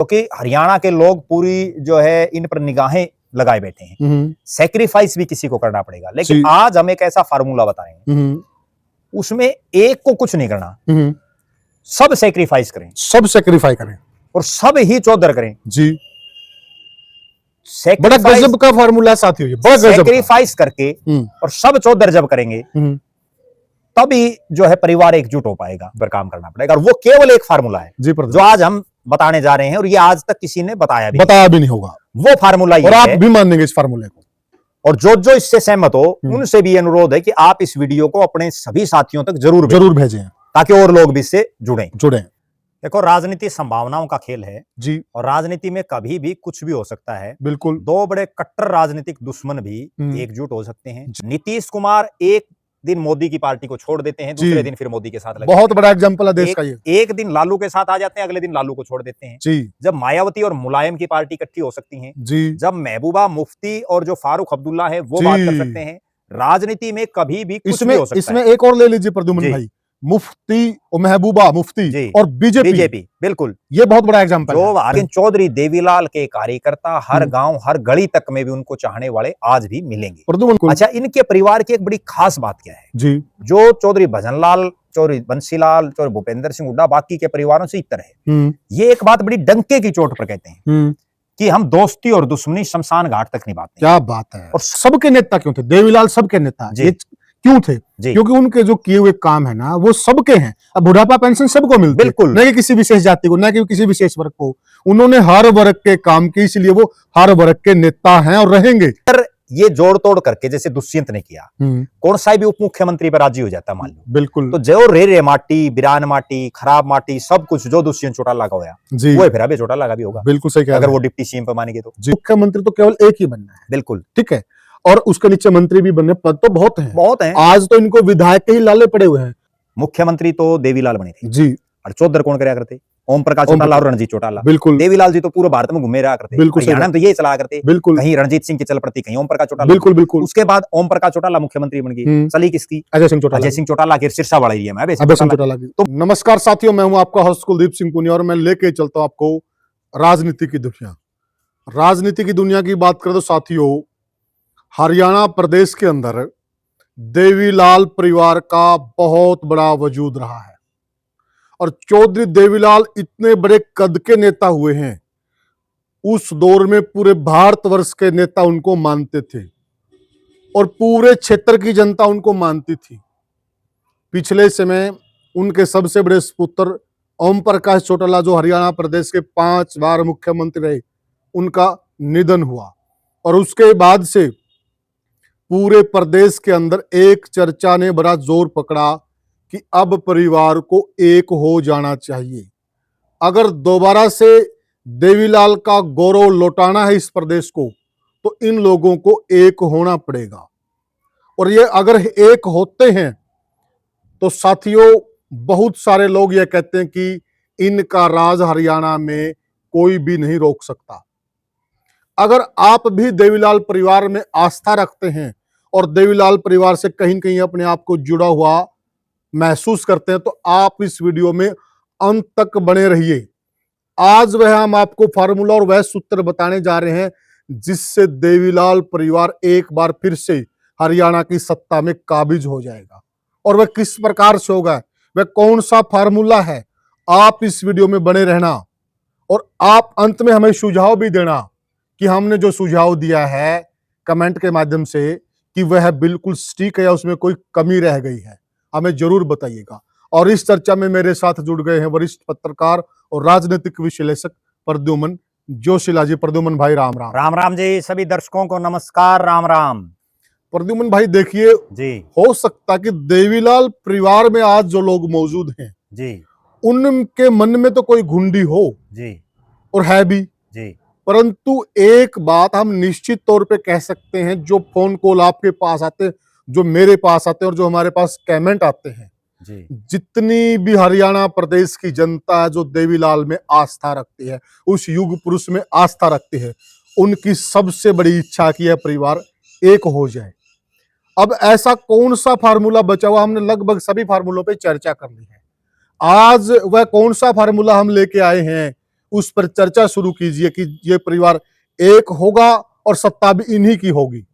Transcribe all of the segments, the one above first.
क्योंकि हरियाणा के लोग पूरी जो है इन पर निगाहें लगाए बैठे हैं। सैक्रिफाइस भी किसी को करना पड़ेगा, लेकिन आज हम एक ऐसा फार्मूला बता रहे हैं, उसमें एक को कुछ नहीं करना, सब सैक्रिफाइस करें, सब सैक्रिफाई करें और सब ही चौधर करें जी। बड़ा गजब का फार्मूला साथियों, ये बड़ा गजब। सैक्रिफाइस करके और सब चौधर जब करेंगे तभी जो है परिवार एकजुट हो पाएगा, पर काम करना पड़ेगा। और वो केवल एक फार्मूला है जी जो आज हम बताने जा रहे हैं, और ये आज तक किसी ने बताया भी नहीं होगा। वो फार्मूला ये है, और आप भी मानेंगे इस फार्मूले को। और जो इससे सहमत हो उनसे भी अनुरोध है कि आप इस वीडियो को अपने सभी साथियों तक जरूर भेजें, ताकि और लोग भी इससे जुड़ें। देखो, राजनीति संभावनाओं का खेल है जी, और राजनीति में कभी भी कुछ भी हो सकता है। बिल्कुल। दो बड़े कट्टर राजनीतिक दुश्मन भी एकजुट हो सकते हैं। नीतीश कुमार एक दिन मोदी की पार्टी को छोड़ देते हैं, दूसरे दिन फिर मोदी के साथ लगते हैं। बहुत बड़ा एग्जांपल है देश का ये। एक दिन लालू के साथ आ जाते हैं, अगले दिन लालू को छोड़ देते हैं जी। जब मायावती और मुलायम की पार्टी इकट्ठी हो सकती है जी, जब महबूबा मुफ्ती और जो फारूक अब्दुल्ला है वो बात कर सकते हैं। राजनीति में कभी भी कुछ भी हो सकता है। इसमें एक और ले लीजिए प्रद्युमन भाई, मुफ्ती और महबूबा मुफ्ती और बीजेपी, बिल्कुल, ये बहुत बड़ा एग्जांपल है। लेकिन चौधरी देवीलाल के कार्यकर्ता हर गांव हर गली तक में भी उनको चाहने वाले आज भी मिलेंगे। अच्छा, इनके परिवार की एक बड़ी खास बात क्या है जी, जो चौधरी भजनलाल, चौधरी बंसीलाल, चौधरी भूपेंद्र सिंह हुड्डा बाकी के परिवारों से इतर है, ये एक बात बड़ी डंके की चोट पर कहते हैं कि हम दोस्ती और दुश्मनी शमशान घाट तक निभाते हैं। क्या बात है। और सबके नेता क्यों थे देवीलाल? सबके नेता क्यों थे? क्योंकि उनके जो किए हुए काम है ना वो सबके हैं। अब बुढ़ापा पेंशन सबको मिलती है, बिल्कुल, न कि किसी विशेष जाति को, न कि किसी विशेष वर्ग को। उन्होंने हर वर्ग के काम किए, इसलिए वो हर वर्ग के नेता हैं और रहेंगे। ये जोड़ तोड़ करके जैसे दुष्यंत ने किया, कौन सा भी उप मुख्यमंत्री पर राजी हो जाता मान लो, बिल्कुल। तो जो रे माटी, बिरान माटी, खराब माटी, सब कुछ जो दुष्यंत चौटाला का होया वो फिर अभी चौटाला का भी होगा। बिल्कुल सही कहा, अगर वो डिप्टी सीएम पे मानेंगे तो। मुख्यमंत्री तो केवल एक ही बनना है, बिल्कुल ठीक है, और उसके नीचे मंत्री भी बनने, पद तो बहुत हैं। आज तो इनको विधायक के ही लाले पड़े हुए हैं। मुख्यमंत्री तो देवीलाल बने थे जी, और चौधर कौन कराया करते? ओम प्रकाश चौटाला और रणजीत चौटाला। बिल्कुल। देवीलाल जी तो पूरे भारत में घूमे रहा करते, बिल्कुल, हरियाणा में तो ये चला करते, बिल्कुल, कहीं रणजीत सिंह की चल पड़ती, कहीं ओम प्रकाश चौटाला। बिल्कुल बिल्कुल। उसके बाद ओम प्रकाश चौटाला मुख्यमंत्री बन गए, चली किसकी? अजय सिंह चौटाला। अजय सिंह चौटाला के सिरसा वाला एरिया में अजय सिंह चौटाला की। तो नमस्कार साथियों, मैं हूं आपका होस्ट कुलदीप सिंह पुनिया और मैं लेके चलता हूं आपको राजनीति की दुनिया। राजनीति की दुनिया की बात करें तो साथियों, हरियाणा प्रदेश के अंदर देवीलाल परिवार का बहुत बड़ा वजूद रहा है और चौधरी देवीलाल इतने बड़े कद के नेता हुए हैं, उस दौर में पूरे भारतवर्ष के नेता उनको मानते थे और पूरे क्षेत्र की जनता उनको मानती थी। पिछले समय उनके सबसे बड़े सुपुत्र ओम प्रकाश चौटाला, जो हरियाणा प्रदेश के 5 बार मुख्यमंत्री रहे, उनका निधन हुआ और उसके बाद से पूरे प्रदेश के अंदर एक चर्चा ने बड़ा जोर पकड़ा कि अब परिवार को एक हो जाना चाहिए। अगर दोबारा से देवीलाल का गौरव लौटाना है इस प्रदेश को, तो इन लोगों को एक होना पड़ेगा। और ये अगर एक होते हैं तो साथियों, बहुत सारे लोग ये कहते हैं कि इनका राज हरियाणा में कोई भी नहीं रोक सकता। अगर आप भी देवीलाल परिवार में आस्था रखते हैं और देवीलाल परिवार से कहीं न कहीं अपने आप को जुड़ा हुआ महसूस करते हैं, तो आप इस वीडियो में अंत तक बने रहिए। आज वह हम आपको फार्मूला और वह सूत्र बताने जा रहे हैं जिससे देवीलाल परिवार एक बार फिर से हरियाणा की सत्ता में काबिज हो जाएगा। और वह किस प्रकार से होगा, वह कौन सा फार्मूला है, आप इस वीडियो में बने रहना और आप अंत में हमें सुझाव भी देना कि हमने जो सुझाव दिया है कमेंट के माध्यम से कि वह बिल्कुल सटीक है या उसमें कोई कमी रह गई है, हमें जरूर बताइएगा। और इस चर्चा में मेरे साथ जुड़ गए हैं वरिष्ठ पत्रकार और राजनीतिक विश्लेषक प्रद्युमन जोशीला जी। प्रद्युमन भाई राम राम। राम राम जी, सभी दर्शकों को नमस्कार, राम राम। प्रद्युमन भाई देखिए जी, हो सकता कि देवीलाल परिवार में आज जो लोग मौजूद हैं जी, उनके मन में तो कोई घुंडी हो जी, और है भी जी, परंतु एक बात हम निश्चित तौर पे कह सकते हैं, जो फोन कॉल आपके पास आते, जो मेरे पास आते हैं और जो हमारे पास कमेंट आते हैं जी, जितनी भी हरियाणा प्रदेश की जनता है जो देवीलाल में आस्था रखती है, उस युग पुरुष में आस्था रखती है, उनकी सबसे बड़ी इच्छा की है परिवार एक हो जाए। अब ऐसा कौन सा फार्मूला बचा हुआ? हमने लगभग सभी फार्मूलों पे चर्चा कर ली है। आज वह कौन सा फार्मूला हम लेके आए हैं उस पर चर्चा शुरू कीजिए कि ये परिवार एक होगा और सत्ता भी इन्हीं की होगी।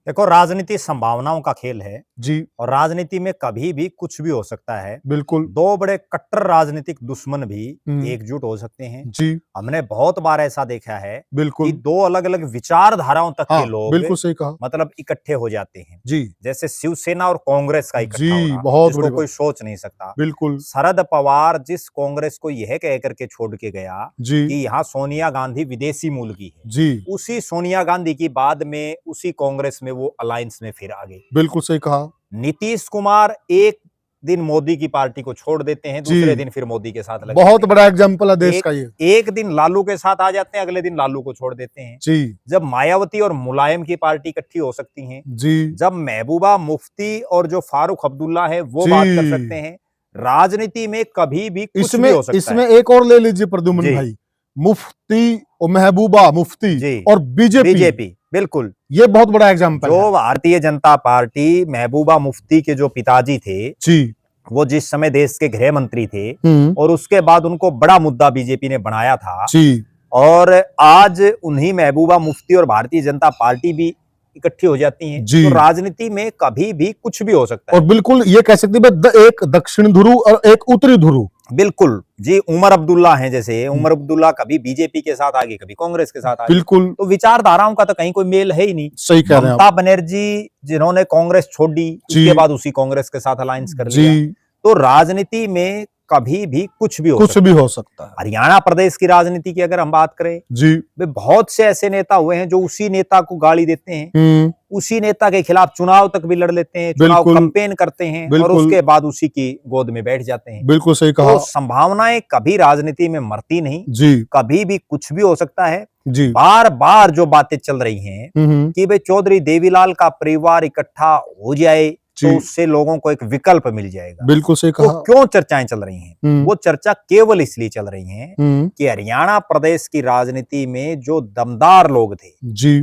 देखो, राजनीति संभावनाओं का खेल है जी और राजनीति में कभी भी कुछ भी हो सकता है। बिल्कुल। दो बड़े कट्टर राजनीतिक दुश्मन भी हम्म। एकजुट हो सकते हैं। जी हमने बहुत बार ऐसा देखा है कि बिल्कुल। दो अलग अलग विचारधाराओं तक हाँ के लोग बिल्कुल सही कहा। मतलब इकट्ठे हो जाते हैं। जी जैसे शिवसेना और कांग्रेस का इकट्ठा जी होना, बहुत जिसको बड़ी कोई बात। सोच नहीं सकता। बिल्कुल। शरद पवार जिस कांग्रेस को यह कह करके छोड़ के गया जी कि यहाँ सोनिया गांधी विदेशी मूल की है, जी उसी सोनिया गांधी की बाद में उसी कांग्रेस में वो अलायंस में फिर आ गई। बिल्कुल सही कहा। नीतीश कुमार एक दिन मोदी की पार्टी को छोड़ देते हैं, जी। दूसरे दिन फिर मोदी के साथ लग बहुत जाते हैं। बड़ा एग्जाम्पल है देश का ये। एक दिन लालू के साथ आ जाते हैं, अगले दिन लालू को छोड़ देते हैं। जी जब मायावती और मुलायम की पार्टी इकट्ठी हो सकती हैं, जी जब महबूबा मुफ्ती और जो फारूक अब्दुल्ला है वो जी। बात कर सकते हैं, राजनीति में कभी भी कुछ भी इसमें हो सकता इसमें है। एक और ले लीजिए प्रद्युम्न जी। भाई, मुफ्ती और महबूबा मुफ्ती जी। और बीजेपी, बीजेपी बिल्कुल। ये बहुत बड़ा एग्जाम्पल जो है। भारतीय जनता पार्टी, महबूबा मुफ्ती के जो पिताजी थे, जी वो जिस समय देश के गृह मंत्री थे हम्म। और उसके बाद उनको बड़ा मुद्दा बीजेपी ने बनाया था, जी और आज उन्हीं महबूबा मुफ्ती और भारतीय जनता पार्टी भी इकट्ठी हो जाती हैं, जी। तो राजनीति में कभी भी कुछ भी हो सकता और है। बिल्कुल ये कह सकते हैं एक दक्षिण ध्रुव और एक उत्तरी ध्रुव। बिल्कुल जी। उमर अब्दुल्ला हैं, जैसे उमर अब्दुल्ला कभी बीजेपी के साथ आगे, कभी कांग्रेस के साथ आगे। बिल्कुल तो विचारधाराओं का तो कहीं कोई मेल है ही नहीं। सही कह रहे हैं ममता आप। बनर्जी जिन्होंने कांग्रेस छोड़ दी, जी। उसके बाद उसी कांग्रेस के साथ अलायंस कर लिया। जी तो राजनीति में कभी भी कुछ भी हो कुछ सकता भी है। हो सकता है। हरियाणा प्रदेश की राजनीति की अगर हम बात करें, जी वे बहुत से ऐसे नेता हुए हैं जो उसी नेता को गाली देते हैं, उसी नेता के खिलाफ चुनाव तक भी लड़ लेते हैं, चुनाव बिल्कुल। कैंपेन करते हैं और बिल्कुल। उसके बाद उसी की गोद में बैठ जाते हैं। बिल्कुल सही कहा। तो संभावनाएं कभी राजनीति में मरती नहीं, जी कभी भी कुछ भी हो सकता है। जी बार बार जो बातें चल रही हैं कि भाई चौधरी देवीलाल का परिवार इकट्ठा हो जाए तो जी। उससे लोगों को एक विकल्प मिल जाएगा। बिल्कुल सही तो कहा। क्यों चर्चाएं चल रही हैं? वो चर्चा केवल इसलिए चल रही हैं कि हरियाणा प्रदेश की राजनीति में जो दमदार लोग थे, जी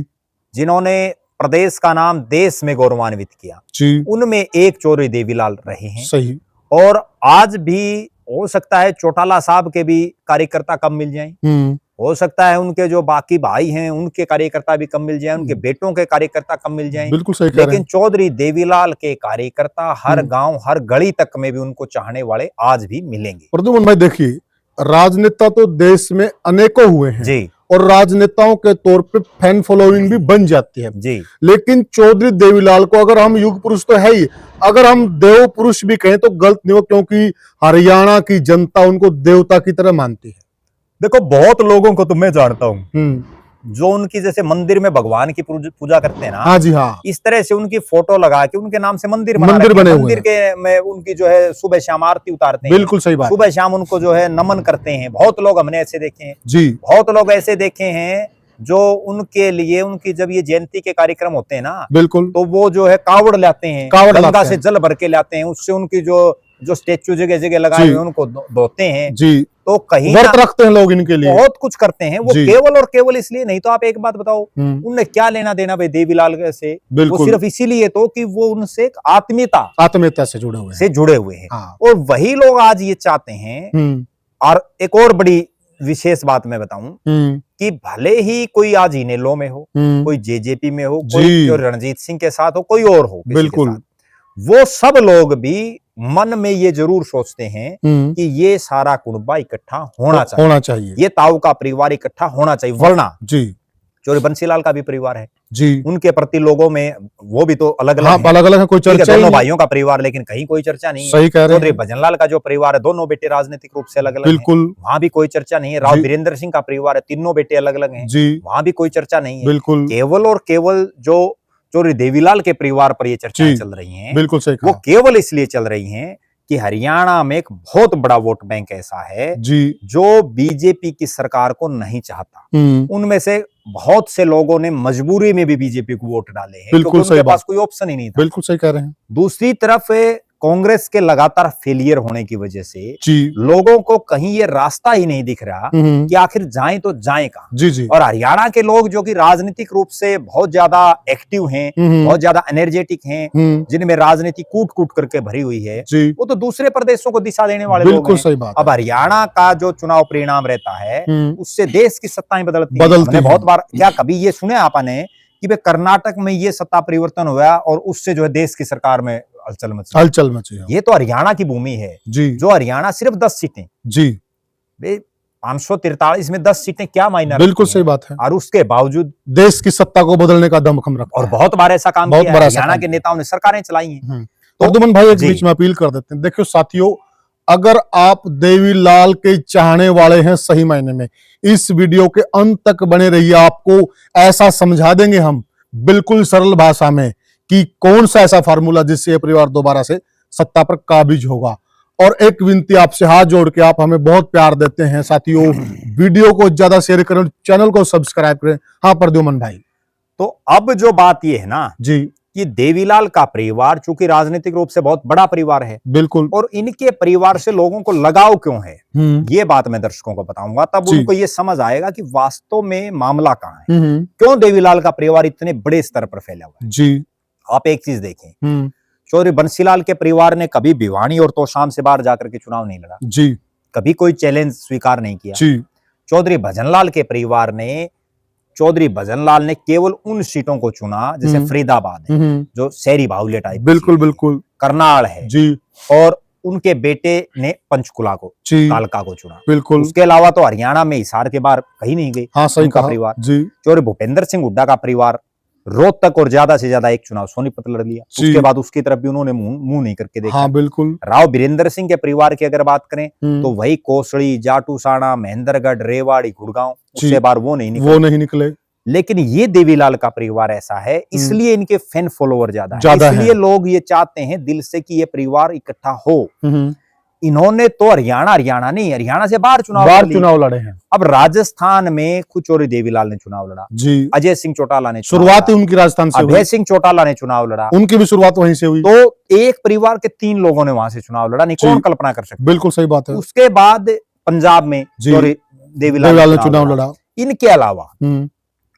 जिन्होंने प्रदेश का नाम देश में गौरवान्वित किया, जी उनमें एक चौधरी देवीलाल रहे हैं। सही। और आज भी हो सकता है चौटाला साहब के भी कार्यकर्ता कम मिल जाएं, हो सकता है उनके जो बाकी भाई हैं उनके कार्यकर्ता भी कम मिल जाएं, उनके बेटों के कार्यकर्ता कम मिल जाएं। बिल्कुल सही कह रहे लेकिन हैं। चौधरी देवीलाल के कार्यकर्ता हर गांव, हर गली तक में भी उनको चाहने वाले आज भी मिलेंगे। प्रद्युम्न भाई देखिए, राजनेता तो देश में अनेकों हुए हैं जी और राजनेताओं के तौर पे फैन फॉलोइंग भी बन जाती है। जी। लेकिन चौधरी देवीलाल को अगर हम युग पुरुष तो है ही, अगर हम देव पुरुष भी कहें तो गलत नहीं हो, क्योंकि हरियाणा की जनता उनको देवता की तरह मानती है। देखो, बहुत लोगों को तो मैं जानता हूँ जो उनकी जैसे मंदिर में भगवान की पूजा करते हैं ना, हाँ जी हाँ, इस तरह से उनकी फोटो लगा के उनके नाम से मंदिर बने हुए मंदिर के में उनकी जो है सुबह शाम आरती उतारते हैं। बिल्कुल सही बात। सुबह शाम उनको जो है नमन करते हैं। बहुत लोग हमने ऐसे देखे हैं जी। बहुत लोग ऐसे देखे हैं जो उनके लिए, उनकी जब ये जयंती के कार्यक्रम होते हैं ना, बिल्कुल, तो वो जो है कावड़ लाते हैं, गंगा से जल भर के लाते हैं, उससे उनकी जो स्टेचू जगह जगह लगाए हुए उनको धोते हैं। जी। तो कहीं व्रत रखते हैं लोग इनके लिए, बहुत कुछ करते हैं वो केवल और केवल इसलिए नहीं। तो आप एक बात बताओ, उनने क्या लेना देना भाई देवीलाल से? वो सिर्फ इसीलिए तो कि वो उनसे एक आत्मीयता से जुड़े हुए हैं। हाँ। और वही लोग आज ये चाहते हैं। और एक और बड़ी विशेष बात मैं बताऊं कि भले ही कोई आज इनेलो में हो, कोई जेजेपी में हो, कोई रणजीत सिंह के साथ हो, कोई और हो, बिल्कुल, वो सब लोग भी मन में ये जरूर सोचते हैं कि ये सारा कुनबा इकट्ठा होना चाहिए, ये ताऊ का परिवार इकट्ठा होना चाहिए, वरना जी चौधरी बंसीलाल का भी परिवार है जी, उनके प्रति लोगों में वो भी तो अलग अलग अलग है, कोई चर्चा दोनों भाइयों का परिवार, लेकिन कहीं कोई चर्चा नहीं है। सही कह रहे हैं। चौधरी भजनलाल का जो परिवार है, दोनों बेटे राजनीतिक रूप से अलग अलग बिल्कुल, वहां भी कोई चर्चा नहीं है। राव वीरेंद्र सिंह का परिवार है, तीनों बेटे अलग अलग हैं, वहां भी कोई चर्चा नहीं है। बिल्कुल, केवल और केवल जो चौधरी देवीलाल के परिवार पर ये चर्चाएं चल रही हैं, बिल्कुल सही वो केवल इसलिए चल रही हैं कि हरियाणा में एक बहुत बड़ा वोट बैंक ऐसा है जो बीजेपी की सरकार को नहीं चाहता। उनमें से बहुत से लोगों ने मजबूरी में भी बीजेपी को वोट डाले हैं, क्योंकि उनके पास कोई ऑप्शन ही नहीं था। बिल्कुल सही कह रहे हैं। दूसरी तरफ कांग्रेस के लगातार फेलियर होने की वजह से जी लोगों को कहीं ये रास्ता ही नहीं दिख रहा कि आखिर जाएं तो जाएं कहां। जी जी और हरियाणा के लोग जो कि राजनीतिक रूप से बहुत ज्यादा एक्टिव हैं, बहुत ज्यादा एनर्जेटिक हैं, जिनमें राजनीति कूट कूट करके भरी हुई है, जी वो तो दूसरे प्रदेशों को दिशा देने वाले लोग बिल्कुल हैं। सही बात अब हरियाणा का जो चुनाव परिणाम रहता है उससे देश की सत्ताएं बदलती हैं। बदलती हमने बहुत हैं। बार, क्या कभी ये सुने आपने कि भाई कर्नाटक में ये सत्ता परिवर्तन हुआ और उससे जो है देश की सरकार में हलचल मची। ये तो हरियाणा की भूमि है। जी जो हरियाणा सिर्फ 10 सीटें, जी 543 में 10 सीटें क्या मायने रखती बिल्कुल हैं? सही बात है। और उसके बावजूद देश की सत्ता को बदलने का दमखम रखता और है। बहुत बार ऐसा काम बहुत किया है। बड़ा ऐसा हरियाणा काम के किया। नेताओं ने सरकारें चलाई हैं। तो दुमन भाई एक जी। बीच में अपील कर देते हैं। देखियो साथियों, अगर आप देवीलाल के चाहने वाले हैं सही मायने में, इस वीडियो के अंत तक बने रहिए। आपको ऐसा समझा देंगे हम बिल्कुल सरल भाषा में कि कौन सा ऐसा फार्मूला जिससे ये परिवार दोबारा से सत्ता पर काबिज होगा। और एक विनती आपसे हाथ जोड़ के, आप हमें बहुत प्यार देते हैं साथियों, वीडियो को ज्यादा शेयर करें, चैनल को सब्सक्राइब करें। हाँ प्रद्युमन भाई। तो अब जो बात ये है ना जी कि देवीलाल का परिवार चूंकि राजनीतिक रूप से बहुत बड़ा परिवार है बिल्कुल। और इनके परिवार से लोगों को लगाव क्यों है, ये बात मैं दर्शकों को बताऊंगा, तब जी। उनको ये समझ आएगा कि वास्तव में मामला कहां है, क्यों देवीलाल का परिवार इतने बड़े स्तर पर फैला हुआ है। जी आप एक चीज देखें, चौधरी बंसीलाल के परिवार ने कभी भिवानी और तोशाम से बाहर जाकर के चुनाव नहीं लड़ा, जी कभी कोई चैलेंज स्वीकार नहीं किया। जी चौधरी भजनलाल के परिवार ने, चौधरी भजनलाल ने केवल उन सीटों को चुना जैसे फरीदाबाद है, जो शहरी बाहुल्य टाइप, बिल्कुल बिल्कुल, करनाल है जी, और उनके बेटे ने पंचकुला को, कालका को चुना। बिल्कुल। उसके अलावा तो हरियाणा में हिसार के बाहर कहीं नहीं गई। हाँ सही उनका कहा परिवार जी। चौधरी भूपेंद्र सिंह हुड्डा का परिवार रोहतक और ज्यादा से ज्यादा एक चुनाव सोनीपत लड़ लिया, उसके बाद उसकी तरफ भी उन्होंने मुंह नहीं करके देखा। हाँ बिल्कुल। राव बीरेंद्र सिंह के परिवार की अगर बात करें तो वही कोसड़ी, जाटूसाना, महेंद्रगढ़, रेवाड़ी, गुड़गांव, उससे बार वो नहीं निकले। लेकिन ये देवीलाल का परिवार ऐसा है, इसलिए इनके फैन फॉलोवर ज्यादा है, इसलिए लोग ये चाहते हैं दिल से कि ये परिवार इकट्ठा हो। इन्होंने तो हरियाणा नहीं, हरियाणा से बाहर चुनाव लड़े हैं। अब राजस्थान में खुद चौधरी देवीलाल ने चुनाव लड़ा जी, अजय सिंह चौटाला ने, शुरुआत उनकी राजस्थान से, अभय सिंह चौटाला ने चुनाव लड़ा, उनकी भी शुरुआत वहीं से हुई। तो एक परिवार के 3 लोगों ने वहां से चुनाव लड़ा, नहीं कौन कल्पना कर सकता। बिल्कुल सही बात है। उसके बाद पंजाब में चौधरी देवीलाल ने चुनाव लड़ा। इनके अलावा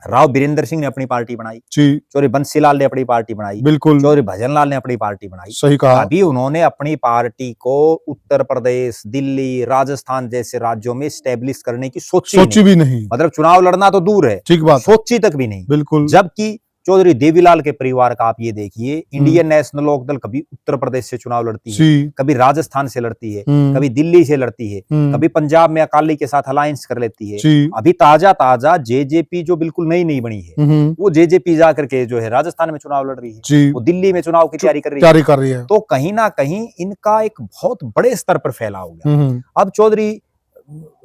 राव बीरेंद्र सिंह ने अपनी पार्टी बनाई, चौधरी बंसीलाल ने अपनी पार्टी बनाई, बिल्कुल, चौधरी भजनलाल ने अपनी पार्टी बनाई। सही कहा। अभी उन्होंने अपनी पार्टी को उत्तर प्रदेश, दिल्ली, राजस्थान जैसे राज्यों में स्टैब्लिश करने की सोची भी नहीं। मतलब चुनाव लड़ना तो दूर है, ठीक बात, सोची तक भी नहीं। बिल्कुल। जबकि चौधरी देवीलाल के परिवार का आप ये देखिए, इंडियन नेशनल लोकदल कभी उत्तर प्रदेश से चुनाव लड़ती है, कभी राजस्थान से लड़ती है, कभी दिल्ली से लड़ती है, कभी पंजाब में अकाली के साथ अलायंस कर लेती है। अभी ताजा जेजेपी जो बिल्कुल नई बनी है, वो जेजेपी जाकर के जो है राजस्थान में चुनाव लड़ रही है, वो दिल्ली में चुनाव की तैयारी कर रही है। तो कहीं ना कहीं इनका एक बहुत बड़े स्तर पर फैलाव हो गया। अब चौधरी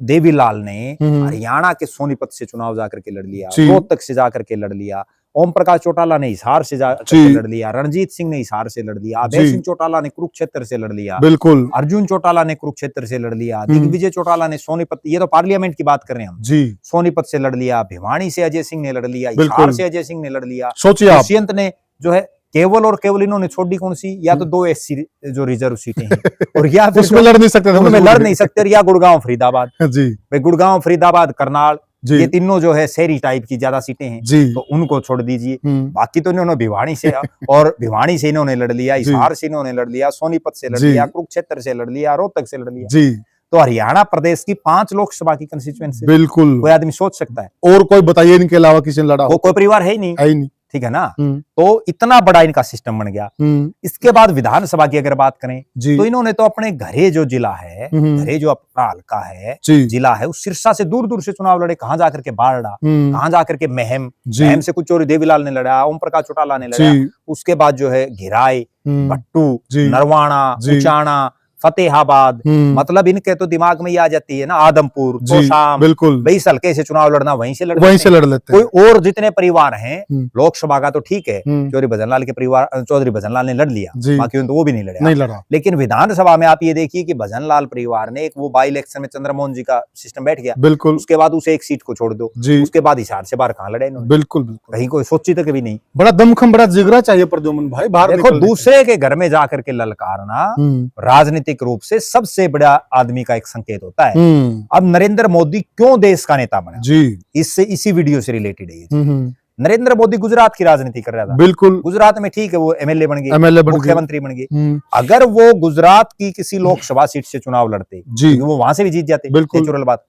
देवीलाल ने हरियाणा के सोनीपत से चुनाव जाकर के लड़ लिया, रोहतक से जाकर के लड़ लिया, ओम प्रकाश चौटाला ने हिसार से जाकर लड़ लिया, रणजीत सिंह ने हिसार से लड़ लिया, अभय सिंह चौटाला ने कुरुक्षेत्र से लड़ लिया, बिल्कुल, अर्जुन चौटाला ने कुरुक्षेत्र से लड़ लिया, दिग्विजय चौटाला ने सोनीपत, ये तो पार्लियामेंट की बात कर रहे हैं हम जी, सोनीपत से लड़ लिया, भिवानी से अजय सिंह ने लड़ लिया, हिसार से अजय सिंह ने लड़ लिया, दुष्यंत ने जो है केवल और केवल इन्होंने छोड़ दी कौन सी, या तो 2 एससी जो रिजर्व सीटें हैं और या फिर उसमें लड़ नहीं सकते, उनमें लड़ नहीं सकते, या गुड़गांव फरीदाबाद जी, गुड़गांव फरीदाबाद करनाल, ये तीनों जो है शहरी टाइप की ज्यादा सीटें हैं जी, तो उनको छोड़ दीजिए। बाकी तो इन्होंने भिवानी से और भिवानी से इन्होंने लड़ लिया, हिसार से इन्होंने लड़ लिया, सोनीपत से लड़ लिया, कुरुक्षेत्र से लड़ लिया, रोहतक से लड़ लिया जी। तो हरियाणा प्रदेश की 5 लोकसभा की कंस्टिट्यूएंसी, बिल्कुल, कोई आदमी सोच सकता है। और कोई बताइए इनके अलावा किसी ने लड़ा हो? वो कोई परिवार है ही नहीं, ठीक है ना। तो इतना बड़ा इनका सिस्टम बन गया। इसके बाद विधानसभा की अगर बात करें तो इन्होंने तो अपने घरे जो जिला है, घरे जो अपना हल्का है, जिला है, उस सिरसा से दूर दूर से चुनाव लड़े, कहां जाकर के बारड़ा, कहां जाकर के महम से कुछ चौधरी देवीलाल ने लड़ा, ओम प्रकाश चौटाला ने लड़ा, उसके बाद जो है घिराई, भट्टू, नरवाना, उचाना, फतेहाबाद, मतलब इनके तो दिमाग में ये आ जाती है ना, आदमपुर, तोशाम, बिल्कुल भाई हल्के से चुनाव लड़ना वहीं से लड़ लेते हैं। कोई और जितने परिवार हैं लोकसभा का तो ठीक है, चौधरी भजनलाल के परिवार, चौधरी भजनलाल ने लड़ लिया, बाकी तो वो भी नहीं लड़ा। लेकिन विधानसभा में आप ये देखिए कि भजनलाल परिवार ने एक वो बाई इलेक्शन में चंद्रमोहन जी का सिस्टम बैठ गया, बिल्कुल, उसके बाद उसे एक सीट को छोड़ दो, उसके बाद हिसार से बाहर कहाँ लड़े इन्होंने, बिल्कुल कहीं कोई सोची तक भी नहीं। बड़ा दमखम, बड़ा जिगरा चाहिए प्रद्युम्न भाई बाहर। देखो दूसरे के घर में जाकर के ललकारना राजनीतिक रूप से सबसे बड़ा आदमी का एक संकेत होता है। अब नरेंद्र मोदी क्यों देश का नेता बना जी, इससे इसी वीडियो से रिलेटेड है। नरेंद्र मोदी गुजरात की राजनीति कर रहा था, बिल्कुल गुजरात में ठीक है, वो एमएलए बन गए, मुख्यमंत्री बन गए। अगर वो गुजरात की किसी लोकसभा सीट से चुनाव लड़ते जी, वो वहां से भी जीत जाते, नेचुरल बात,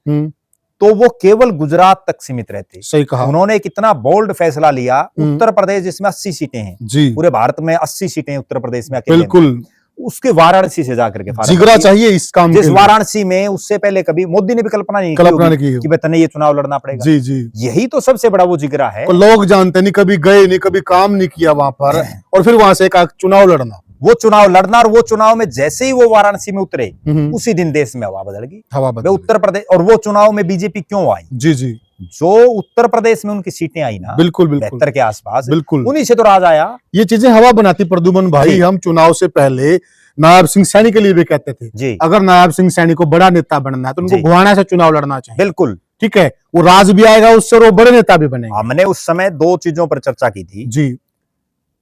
तो वो केवल गुजरात तक सीमित रहते। सही कहा। उन्होंने एक इतना बोल्ड फैसला लिया, उत्तर प्रदेश जिसमें 80 सीटें हैं जी, पूरे भारत में 80 सीटें उत्तर प्रदेश में अकेले, बिल्कुल, उसके वाराणसी से जाकर के जिगरा चाहिए इस काम जिस वाराणसी में उससे पहले कभी मोदी ने भी कल्पना नहीं की कि बेतने ये चुनाव लड़ना पड़ेगा। जी जी, यही तो सबसे बड़ा वो जिगरा है। तो लोग जानते नहीं, कभी गए नहीं, कभी काम नहीं किया वहां पर, और फिर वहां से एक चुनाव लड़ना, वो चुनाव लड़ना, और वो चुनाव में जैसे ही वो वाराणसी में उतरे उसी दिन देश में हवा बदल गई, हवा बदल उत्तर प्रदेश। और वो चुनाव में बीजेपी क्यों आई? जी जी, जो उत्तर प्रदेश में उनकी सीटें आई ना, बिल्कुल 72 के आसपास, बिल्कुल उन्हीं से तो राज आया। ये चीजें हवा बनाती प्रद्युम्न भाई। हम चुनाव से पहले नायब सिंह सैनी के लिए भी कहते थे जी, अगर नायब सिंह सैनी को बड़ा नेता बनना है तो उनको गोहाना से चुनाव लड़ना चाहिए। बिल्कुल ठीक है, वो राज भी आएगा उससे और वो बड़े नेता भी बनेंगे। हमने उस समय दो चीजों पर चर्चा की थी जी।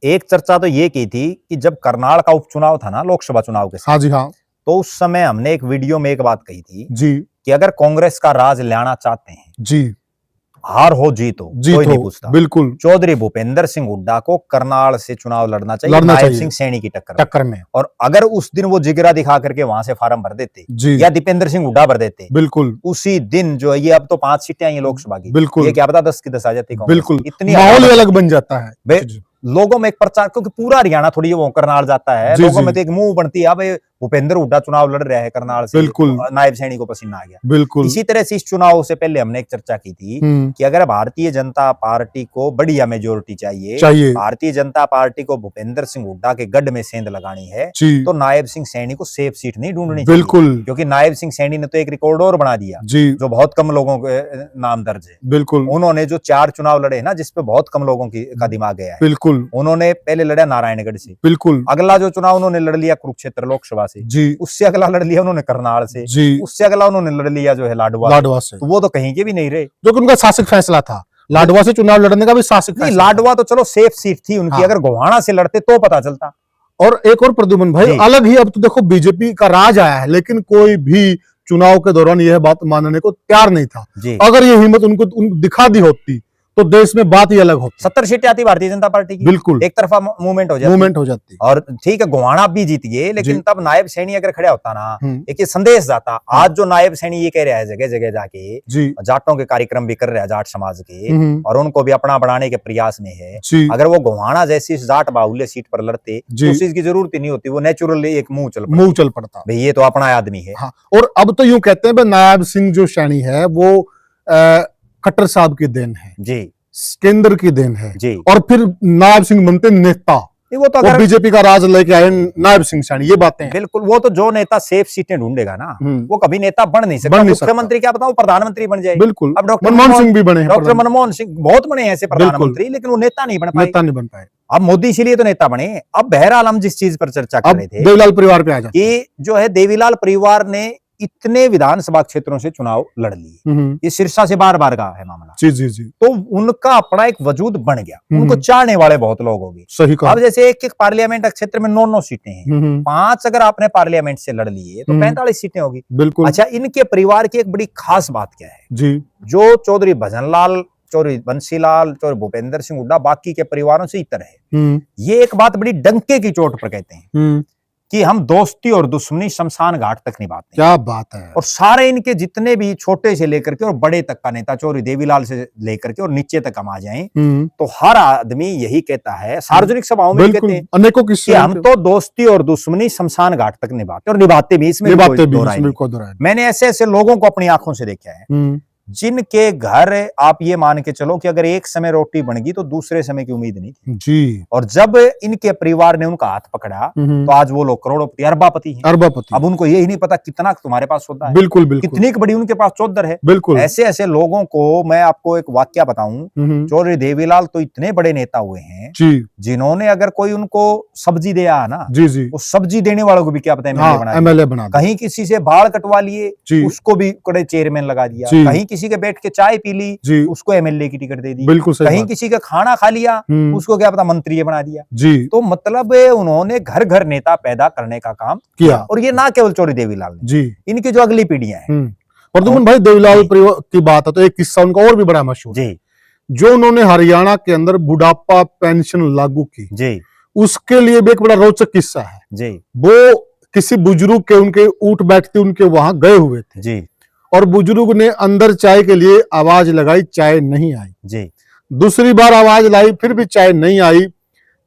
एक चर्चा तो ये की थी कि जब करनाल का उपचुनाव था ना लोकसभा चुनाव के साथ, हाँ जी हाँ, तो उस समय हमने एक वीडियो में एक बात कही थी जी, कि अगर कांग्रेस का राज लाना चाहते हैं जी, हार हो जीत हो कोई नहीं पूछता, बिल्कुल, चौधरी भूपेंद्र सिंह हुड्डा को करनाल से चुनाव लड़ना चाहिए, नायब सिंह सैनी की टक्कर में। और अगर उस दिन वो जिगरा दिखा करके वहां से फार्म भर देते या दीपेंद्र सिंह हुड्डा भर देते, बिल्कुल उसी दिन जो ये अब तो 5 सीटें आई लोकसभा की, बिल्कुल ये क्या पता 10 की 10 आ जाती, बिल्कुल इतनी माहौल अलग बन जाता है लोगों में एक प्रचार, क्योंकि पूरा हरियाणा थोड़ी वो करनाल जाता है, लोगों में तो एक मुंह बनती है, अब भूपेंद्र हुड्डा चुनाव लड़ रहे हैं करनाल से, बिल्कुल नायब सैनी को पसीना आ गया, बिल्कुल। इसी तरह से इस चुनाव से पहले हमने एक चर्चा की थी कि अगर भारतीय जनता पार्टी को बढ़िया मेजोरिटी चाहिए, भारतीय जनता पार्टी को भूपेंद्र सिंह हुड्डा के गढ़ में सेंध लगानी है, तो नायब सिंह सैनी को सेफ सीट नहीं ढूंढनी चाहिए, बिल्कुल, क्योंकि नायब सिंह सैनी ने तो एक रिकॉर्ड और बना दिया जो बहुत कम लोगों के नाम दर्ज है, बिल्कुल। उन्होंने जो 4 चुनाव लड़े ना, जिसपे बहुत कम लोगों का दिमाग गया है, बिल्कुल। उन्होंने पहले लड़ा नारायणगढ़ से, बिल्कुल, अगला जो चुनाव उन्होंने लड़ लिया कुरुक्षेत्र लोकसभा से जी, उससे अगला लड़ लिया उन्होंने करनाल से जी, उससे अगला उन्होंने लड़ लिया जो है लाडवा से, तो वो तो कहीं के भी नहीं रहे, जो कि उनका शासक फैसला था। लाडवा से चुनाव लड़ने का भी शासक नहीं, लाडवा तो चलो सेफ सीट थी उनकी, अगर गोहाना से लड़ते तो पता चलता। और एक और प्रद्युम्न भाई अलग ही, अब तो देखो बीजेपी का राज आया है, लेकिन कोई भी चुनाव के दौरान यह बात मानने को तैयार नहीं था। अगर ये हिम्मत उनको दिखा दी होती तो देश में बात ही अलग होती। 70 सीटें आती भारतीय जनता पार्टी की, बिल्कुल एक तरफा मूवमेंट हो जाती। और ठीक है गोहाना भी जीत गए, लेकिन तब नायब सैनी अगर खड़ा होता ना, एक ये संदेश जाता। आज जो नायब सैनी ये कह रहा है जगह जगह जाके, जाटों के कार्यक्रम भी कर रहा है जाट समाज के, और उनको भी अपना बढ़ाने के प्रयास में है, अगर वो गोहाना जैसी जाट बाहुल्य सीट पर लड़ते तो उस चीज की जरूरत ही नहीं होती, वो नेचुरली एक मुंह चल पड़ता, भाई ये तो अपना आदमी है। और अब तो यूं कहते हैं नायब सिंह जो सैनी है वो खट्टर साहब की देन है जी, केंद्र की देन है जी, और फिर नायब सिंह बनते नेता, वो तो अगर बीजेपी का राज लेके आए नायब सिंह सैनी, ये बातें बिल्कुल। वो तो जो नेता सेफ सीटें ढूंढेगा ना, वो कभी नेता बन नहीं सकता। मुख्यमंत्री क्या बताऊं, प्रधानमंत्री बन जाए, बिल्कुल। अब डॉक्टर मनमोहन सिंह भी बने, डॉक्टर मनमोहन सिंह बहुत बने ऐसे प्रधानमंत्री, लेकिन वो नेता नहीं बन पाए। अब मोदी इसीलिए तो नेता बने। अब बहरहाल हम जिस चीज पर चर्चा कर रहे थे, देवीलाल परिवार पे आ जाए, कि जो है देवीलाल परिवार ने इतने विधानसभा क्षेत्रों से चुनाव लड़ लिए, ये सिरसा से बार का है मामला जी जी जी, तो उनका अपना एक वजूद बन गया, उनको चाहने वाले बहुत लोग हो गए। सही कहा। अब जैसे एक पार्लियामेंट क्षेत्र में 9 सीटें हैं, 5 अगर आपने पार्लियामेंट से लड़ लिए तो 45 सीटें होगी, बिल्कुल। अच्छा, इनके परिवार की एक बड़ी खास बात क्या है जी, जो चौधरी भजनलाल, चौधरी बंसीलाल, चौधरी भूपेंद्र सिंह हुड्डा बाकी के परिवारों से इतर है, ये एक बात बड़ी डंके की चोट पर कहते हैं कि हम दोस्ती और दुश्मनी शमशान घाट तक निभाते हैं। क्या बात है। और सारे इनके जितने भी छोटे से लेकर के और बड़े तक का नेता, चौधरी देवीलाल से लेकर के और नीचे तक हम आ जाएं, तो हर आदमी यही कहता है, सार्वजनिक सभाओं में कहते हैं अनेकों किस्से, हम तो दोस्ती और दुश्मनी शमशान घाट तक निभाते और निभाते भी, इसमें मैंने ऐसे ऐसे लोगों को अपनी आंखों से देखा है जिनके घर आप ये मान के चलो कि अगर एक समय रोटी बन गई तो दूसरे समय की उम्मीद नहीं थी जी। और जब इनके परिवार ने उनका हाथ पकड़ा तो आज वो लोग करोड़पति अरबापति हैं। अरबापति। अब उनको यही नहीं पता कितना तुम्हारे पास होता है, बिल्कुल बिल्कुल, कितनी बड़ी उनके पास चौधर है। बिल्कुल। ऐसे ऐसे लोगों को मैं आपको एक वाक्य बताऊं, चौधरी देवीलाल तो इतने बड़े नेता हुए हैं जी, जिन्होंने अगर कोई उनको सब्जी दिया है ना, जी जी, वो सब्जी देने वालों को भी क्या पता हाँ, एमएलए बना दिया। कहीं किसी से बाल कटवा लिए जी, उसको भी कड़े चेयरमैन लगा दिया, जी, कहीं किसी के बैठ के चाय पी ली जी, उसको एमएलए की टिकट दे दी, बिल्कुल सही कहीं बात। किसी का खाना खा लिया उसको क्या पता मंत्री बना दिया। जी, तो मतलब उन्होंने घर घर नेता पैदा करने का काम किया। और ये ना केवल चौधरी देवीलाल ने, जी, इनकी जो अगली पीढ़ियां हैं। प्रद्युमन भाई देवीलाल की बात है तो एक किस्सा उनका और भी बड़ा मशहूर जी, जो उन्होंने हरियाणा के अंदर बुढ़ापा पेंशन लागू की, जी, उसके लिए भी एक बड़ा रोचक किस्सा है। जी, वो किसी बुजुर्ग के उनके उठ बैठते उनके वहां गए हुए थे जी, और बुजुर्ग ने अंदर चाय के लिए आवाज लगाई, चाय नहीं आई। जी, दूसरी बार आवाज लाई, फिर भी चाय नहीं आई।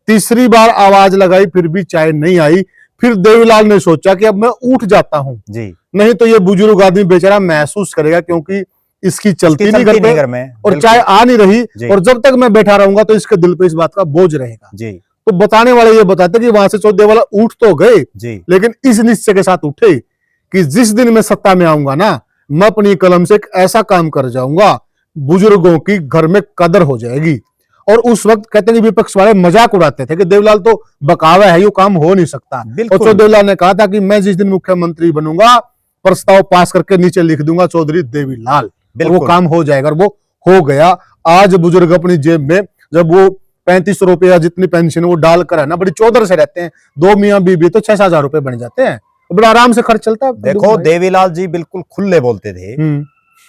तीसरी बार आवाज लगाई, फिर भी चाय नहीं आई। फिर देवीलाल ने सोचा कि अब मैं उठ जाता हूं, जी, नहीं तो ये बुजुर्ग आदमी बेचारा महसूस करेगा क्योंकि इसकी चलती नहीं घर में और चाय आ नहीं रही और जब तक मैं बैठा रहूंगा तो इसके दिल पे इस बात का बोझ रहेगा। जी, तो बताने वाले ये बताते कि वहां से चौधरी देवीलाल उठ तो गए, जी, लेकिन इस निश्चय के साथ उठे कि जिस दिन मैं सत्ता में आऊंगा ना, मैं अपनी कलम से एक ऐसा काम कर जाऊंगा बुजुर्गों की घर में कदर हो जाएगी। और उस वक्त कहते हैं कि विपक्ष वाले मजाक उड़ाते थे कि देवीलाल तो बकावा है, ये काम हो नहीं सकता। और चौधरी देवीलाल ने कहा था कि मैं जिस दिन मुख्यमंत्री बनूंगा प्रस्ताव पास करके नीचे लिख दूंगा चौधरी देवीलाल, और वो काम हो जाएगा और वो हो गया। आज बुजुर्ग अपनी जेब में जब वो 3500 रुपया जितनी पेंशन वो डालकर है ना, बड़ी चौधर से रहते हैं, दो मियां बीबी तो 6-7 हजार रुपए बन जाते हैं, बड़ा आराम से खर्च चलता है। देखो देवीलाल जी बिल्कुल खुले बोलते थे।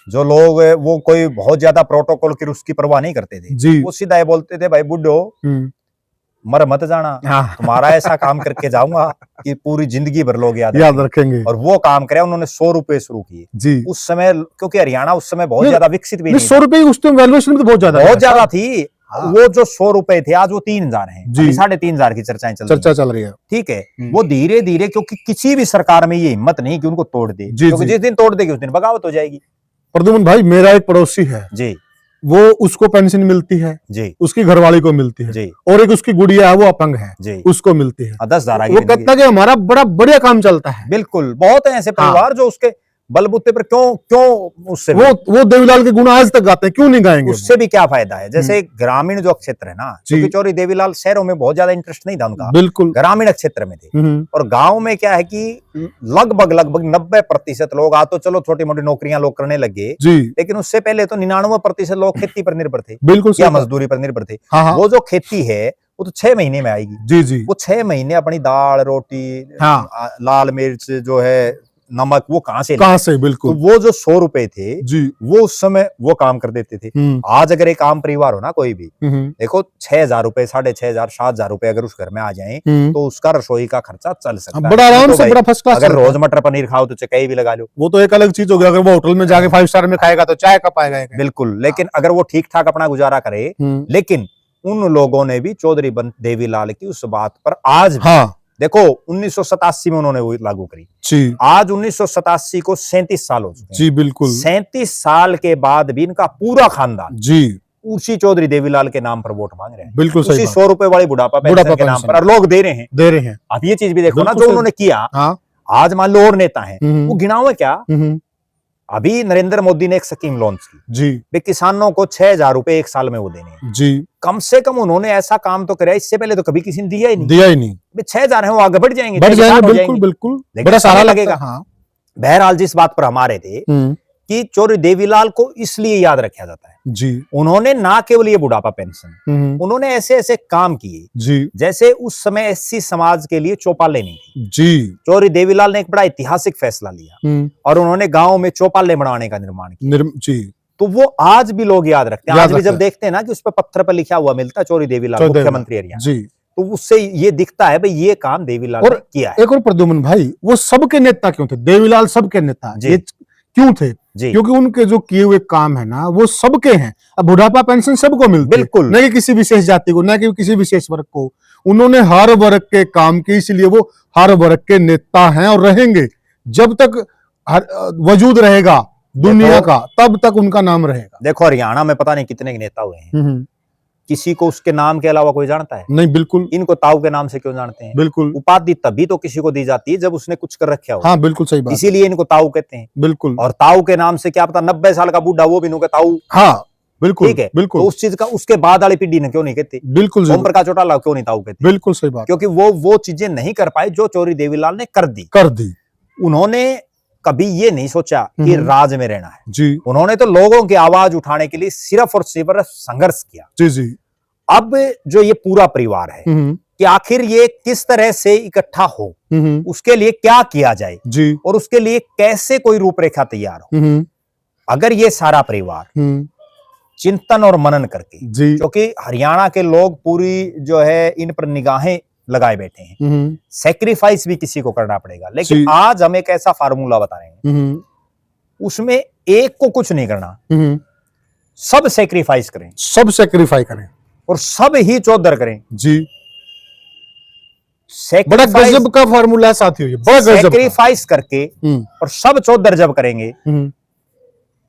जो लोग वो कोई बहुत ज्यादा प्रोटोकॉल की उसकी परवाह नहीं करते थे जी, वो सीधा ये बोलते थे भाई बुड्ढो मर मत जाना, तुम्हारा ऐसा काम करके जाऊंगा कि पूरी जिंदगी भर लोग याद रखेंगे। और वो काम करे। उन्होंने 100 रुपए शुरू किए जी, उस समय, क्योंकि हरियाणा उस समय बहुत ज्यादा विकसित भी नहीं 100 रुपए उस टाइम वैल्यूएशन भी बहुत ज्यादा थी। वो जो 100 रुपए थे आज वो 3000 है, 3500 की चर्चा चल रही है। ठीक है, वो धीरे धीरे, क्योंकि किसी भी सरकार में ये हिम्मत नहीं कि उनको तोड़ दे, क्योंकि जिस दिन तोड़ देगी उस दिन बगावत हो जाएगी। प्रद्युमन भाई मेरा एक पड़ोसी है जी, वो उसको पेंशन मिलती है जी, उसकी घरवाली को मिलती है जी, और एक उसकी गुड़िया है वो अपंग है जी, उसको मिलती है 10,000। वो कहता है कि हमारा बड़ा बढ़िया काम चलता है। बिल्कुल, बहुत है ऐसे परिवार जो उसके बलबूते पर क्यों उससे वो देवीलाल के गुण आज तक गाते हैं, क्यों नहीं गाएंगे? उससे भी क्या फायदा है? जैसे ग्रामीण जो क्षेत्र है ना, क्योंकि चौधरी देवीलाल शहरों में बहुत ज्यादा इंटरेस्ट नहीं था उनका, बिल्कुल ग्रामीण क्षेत्र में थे। और गांव में क्या है कि लगभग 90% लोग, आ तो चलो छोटी मोटी नौकरियां लोग करने लगे, लेकिन उससे पहले तो 99% लोग खेती पर निर्भर थे, बिल्कुल या मजदूरी पर निर्भर थे। वो जो खेती है वो तो 6 महीने में आएगी। जी जी, वो 6 महीने अपनी दाल रोटी, लाल मिर्च जो है, नमक, वो कहां से बिल्कुल। तो वो जो 100 रुपए थे जी, वो उस समय वो काम कर देते थे। आज अगर एक आम परिवार हो ना कोई भी, देखो 6,000 रुपए, 6,500, 7,000 रुपए अगर उस घर में आ जाएं तो उसका रसोई का खर्चा चल सकता है, बड़ा आराम से, बड़ा फर्स्ट क्लास। अगर रोज मटर पनीर खाओ तो कहीं भी लगा लो, वो तो एक अलग चीज हो गया। अगर वो होटल में जाके 5 स्टार में खाएगा तो चाय कब पाएगा? बिल्कुल, लेकिन अगर वो ठीक ठाक अपना गुजारा करे। लेकिन उन लोगों ने भी चौधरी देवीलाल की उस बात पर आज देखो 1987 में उन्होंने वो लागू करी जी। आज 1987 को 37 साल हो चुके हैं जी। बिल्कुल 37 साल के बाद भी इनका पूरा खानदान जी उसी चौधरी देवीलाल के नाम पर वोट मांग रहे हैं। बिल्कुल उसी 100 रुपए वाली बुढ़ापा पेंशन के नाम पर लोग दे रहे हैं। अब ये चीज भी देखो ना जो उन्होंने किया। आज मान लो और नेता है वो गिनाओ क्या, अभी नरेंद्र मोदी ने एक स्कीम लॉन्च की जी, वे किसानों को 6,000 रुपए एक साल में वो देने जी। कम से कम उन्होंने ऐसा काम तो कराया, इससे पहले तो कभी किसी ने दिया ही नहीं। 6,000 है वो आगे बढ़ जाएंगे, बिल्कुल बिल्कुल, बड़ा सारा लगेगा। बहरहाल जिस बात पर हमारे थे कि चौधरी देवीलाल को इसलिए याद रखा जाता है जी, उन्होंने ना केवल ये बुढ़ापा पेंशन, उन्होंने ऐसे ऐसे काम किए जी, जैसे उस समय एससी समाज के लिए चौपालें नहीं थी जी। चौधरी देवीलाल ने एक बड़ा ऐतिहासिक फैसला लिया और उन्होंने गांव में चौपालें बनवाने का निर्माण किया जी। तो वो आज भी लोग याद रखते हैं। आज भी जब देखते हैं ना कि उस पर पत्थर पर लिखा हुआ मिलता है चौधरी देवीलाल मुख्यमंत्री हरियाणा जी, तो उससे ये दिखता है भाई ये काम देवीलाल ने किया है। एक और प्रद्युमन भाई, वो सबके नेता क्यों थे? देवीलाल सबके नेता क्यों थे? क्योंकि उनके जो किए हुए काम है ना वो सबके हैं। अब बुढ़ापा पेंशन सबको मिलती है, बिल्कुल, न कि किसी विशेष जाति को, न कि किसी विशेष वर्ग को। उन्होंने हर वर्ग के काम किए, इसलिए वो हर वर्ग के नेता हैं और रहेंगे जब तक वजूद रहेगा। दुनिया का, तब तक उनका नाम रहेगा। देखो हरियाणा में पता नहीं कितने नेता हुए हैं, किसी को उसके नाम के अलावा कोई जानता है? नहीं, बिल्कुल। इनको ताऊ के नाम से क्यों जानते हैं? बिल्कुल। उपाधि तभी तो किसी को दी जाती है जब उसने कुछ कर रखा हो। हाँ, बिल्कुल सही बात। इसीलिए इनको ताऊ कहते हैं। बिल्कुल। और ताऊ के नाम से क्या पता 90 साल का बूढ़ा वो भी इनको ताऊ। हाँ, बिल्कुल। ठीक है, बिल्कुल। तो उस चीज का उसके बाद वाली पीढ़ी ने क्यों नहीं कहती? बिल्कुल। ओम प्रकाश चौटाला क्यों नहीं ताऊ कहते? बिल्कुल सही बात। क्योंकि वो चीजें नहीं कर पाए जो चौधरी देवीलाल ने कर दी। उन्होंने कभी ये नहीं सोचा कि राज में रहना है जी। उन्होंने तो लोगों की आवाज उठाने के लिए सिर्फ और सिर्फ संघर्ष किया। जी जी। अब जो ये पूरा परिवार है कि आखिर ये किस तरह से इकट्ठा हो, उसके लिए क्या किया जाए जी, और उसके लिए कैसे कोई रूपरेखा तैयार हो। अगर ये सारा परिवार चिंतन और मनन करके, क्योंकि हरियाणा के लोग पूरी जो है इन पर निगाहें लगाए बैठे हैं, सैक्रिफाइस भी किसी को करना पड़ेगा, लेकिन आज हम एक ऐसा फार्मूला बता रहे हैं उसमें एक को कुछ नहीं करना, सब सैक्रिफाइस करें, सब सैक्रिफाई करें और सब ही चौधर करें जी। बड़ा गजब का फार्मूला है साथियों, ये बड़ा गजब। सैक्रिफाइस करके और सब चौधर जब करेंगे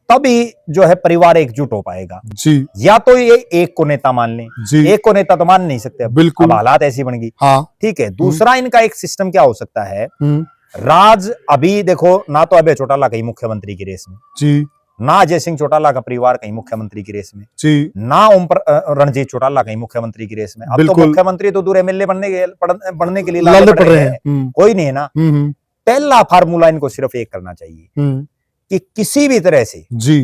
तभी जो है परिवार एकजुट हो पाएगा जी। या तो ये एक को नेता मान लें जी, एक को नेता तो मान नहीं सकते, बिल्कुल, अब हालात ऐसी बन गई। हाँ, ठीक है। दूसरा इनका एक सिस्टम क्या हो सकता है, राज अभी देखो ना तो अभय चौटाला कहीं मुख्यमंत्री की रेस में जी, ना अजय सिंह चौटाला का परिवार कहीं मुख्यमंत्री की रेस में जी, ना रणजीत चौटाला कहीं मुख्यमंत्री की रेस में। अब तो मुख्यमंत्री तो दूर एमएलए बनने के लिए लड़ने पड़ रहे हैं, कोई नहीं है ना। पहला फार्मूला इनको सिर्फ एक करना चाहिए कि किसी भी तरह से जी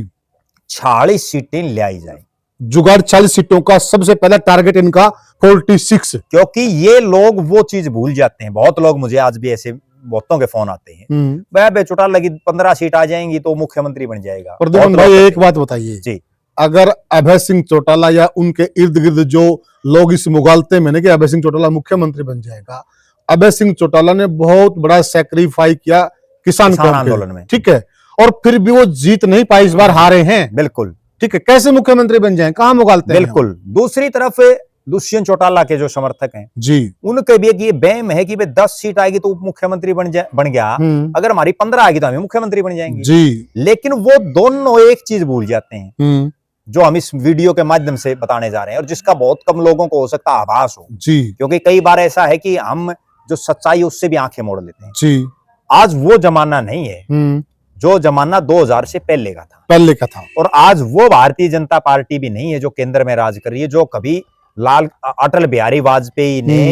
46 सीटें ले आई जाए। जुगाड़ 40 सीटों का सबसे पहला टारगेट इनका 46, क्योंकि ये लोग वो चीज भूल जाते हैं। बहुत लोग, मुझे आज भी ऐसे बहुतों के फोन आते हैं, भाई चौटाला की 15 सीट आ जाएंगी तो मुख्यमंत्री बन जाएगा। प्रद्युम्न भाई एक बात बताइए जी, अगर अभय सिंह चौटाला या उनके इर्द गिर्द जो लोग इस मुगालते में कि अभय सिंह चौटाला मुख्यमंत्री बन जाएगा, अभय सिंह चौटाला ने बहुत बड़ा सैक्रिफाई किया किसान आंदोलन में, ठीक है, और फिर भी वो जीत नहीं पाए, इस बार हारे हैं। बिल्कुल, ठीक है, कैसे मुख्यमंत्री बन जाएं, कहां मुगालते हैं? बिल्कुल। दूसरी तरफ दुष्यंत चौटाला के जो समर्थक हैं जी, उनके भी ये बैम है कि 10 सीट आएगी तो उप मुख्यमंत्री बन गया, अगर हमारी 15 आएगी तो हम मुख्यमंत्री बन जाएंगे जी। लेकिन वो दोनों एक चीज भूल जाते हैं जो हम इस वीडियो के माध्यम से बताने जा रहे हैं और जिसका बहुत कम लोगों को हो सकता है आभास हो जी, क्योंकि कई बार ऐसा है कि हम जो सच्चाई उससे भी आंखें मोड़ लेते हैं जी। आज वो जमाना नहीं है जो जमाना 2000 से पहले का था, और आज वो भारतीय जनता पार्टी भी नहीं है जो केंद्र में राज कर रही है, जो कभी अटल बिहारी वाजपेयी ने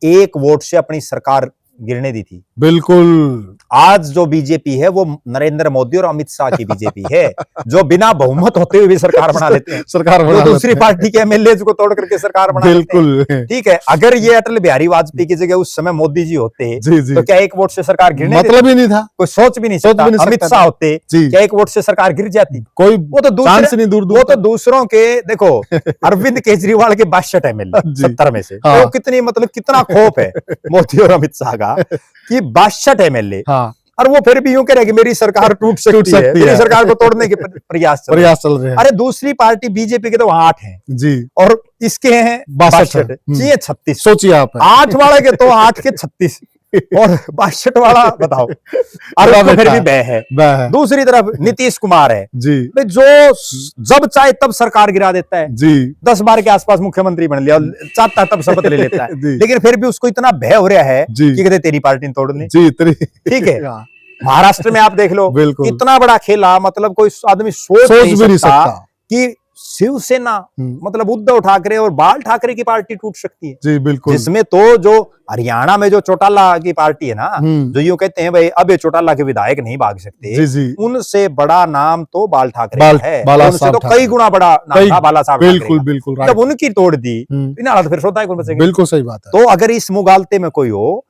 1 वोट से अपनी सरकार गिरने दी थी। बिल्कुल। आज जो बीजेपी है वो नरेंद्र मोदी और अमित शाह की बीजेपी है जो बिना बहुमत होते हुए भी सरकार बना लेते हैं, सरकार बना दूसरी पार्टी के एमएलए को तोड़ करके सरकार बना लेते हैं। ठीक है, अगर ये अटल बिहारी वाजपेयी की जगह उस समय मोदी जी होते तो क्या 1 वोट से सरकार गिरने मतलब ही नहीं था, कोई सोच भी नहीं सकता। अमित शाह होते क्या 1 वोट से सरकार गिर जाती? कोई वो तो दूसरों के देखो अरविंद केजरीवाल के 62 एमएलए 70 में से, तो कितनी मतलब कितना खौफ है मोदी और अमित शाह कि 62 एमएलए, और वो फिर भी यूं कह रहे कि मेरी सरकार टूट सकती है, मेरी सरकार को तोड़ने के प्रयास चल रहे हैं। अरे दूसरी पार्टी बीजेपी के तो 8 हैं जी, और इसके हैं 62, चाहिए 36। सोचिए आप, 8 वाले के तो 8 के 36 और 62 वाला बताओ, और फिर भी बह है। दूसरी तरफ नीतीश कुमार है जी, जो जब चाहे तब सरकार गिरा देता है जी, 10 बार के आसपास मुख्यमंत्री बन लिया, चाहता तब शपथ ले लेता है लेकिन फिर भी उसको इतना भय हो रहा है कि कहते तेरी पार्टी तोड़ ली जी। ठीक है, महाराष्ट्र में आप देख लो, इतना बड़ा खेला, मतलब कोई आदमी सोच भी नहीं सकता कि शिवसेना मतलब उद्धव ठाकरे और बाल ठाकरे की पार्टी टूट सकती है जी। बिल्कुल। जिसमें तो जो हरियाणा में जो चौटाला की पार्टी है ना, जो यूं कहते हैं भाई अब ये चौटाला के विधायक नहीं भाग सकते जी जी, उनसे बड़ा नाम तो बाल ठाकरे है, उनसे तो कई गुना बड़ा नाम था बाला साहब। बिल्कुल बिल्कुल, जब उनकी तोड़ दी इन हालत फिर श्रोता कौन बचेंगे? बिल्कुल सही बात है। तो अगर इस मुगालते में कोई हो,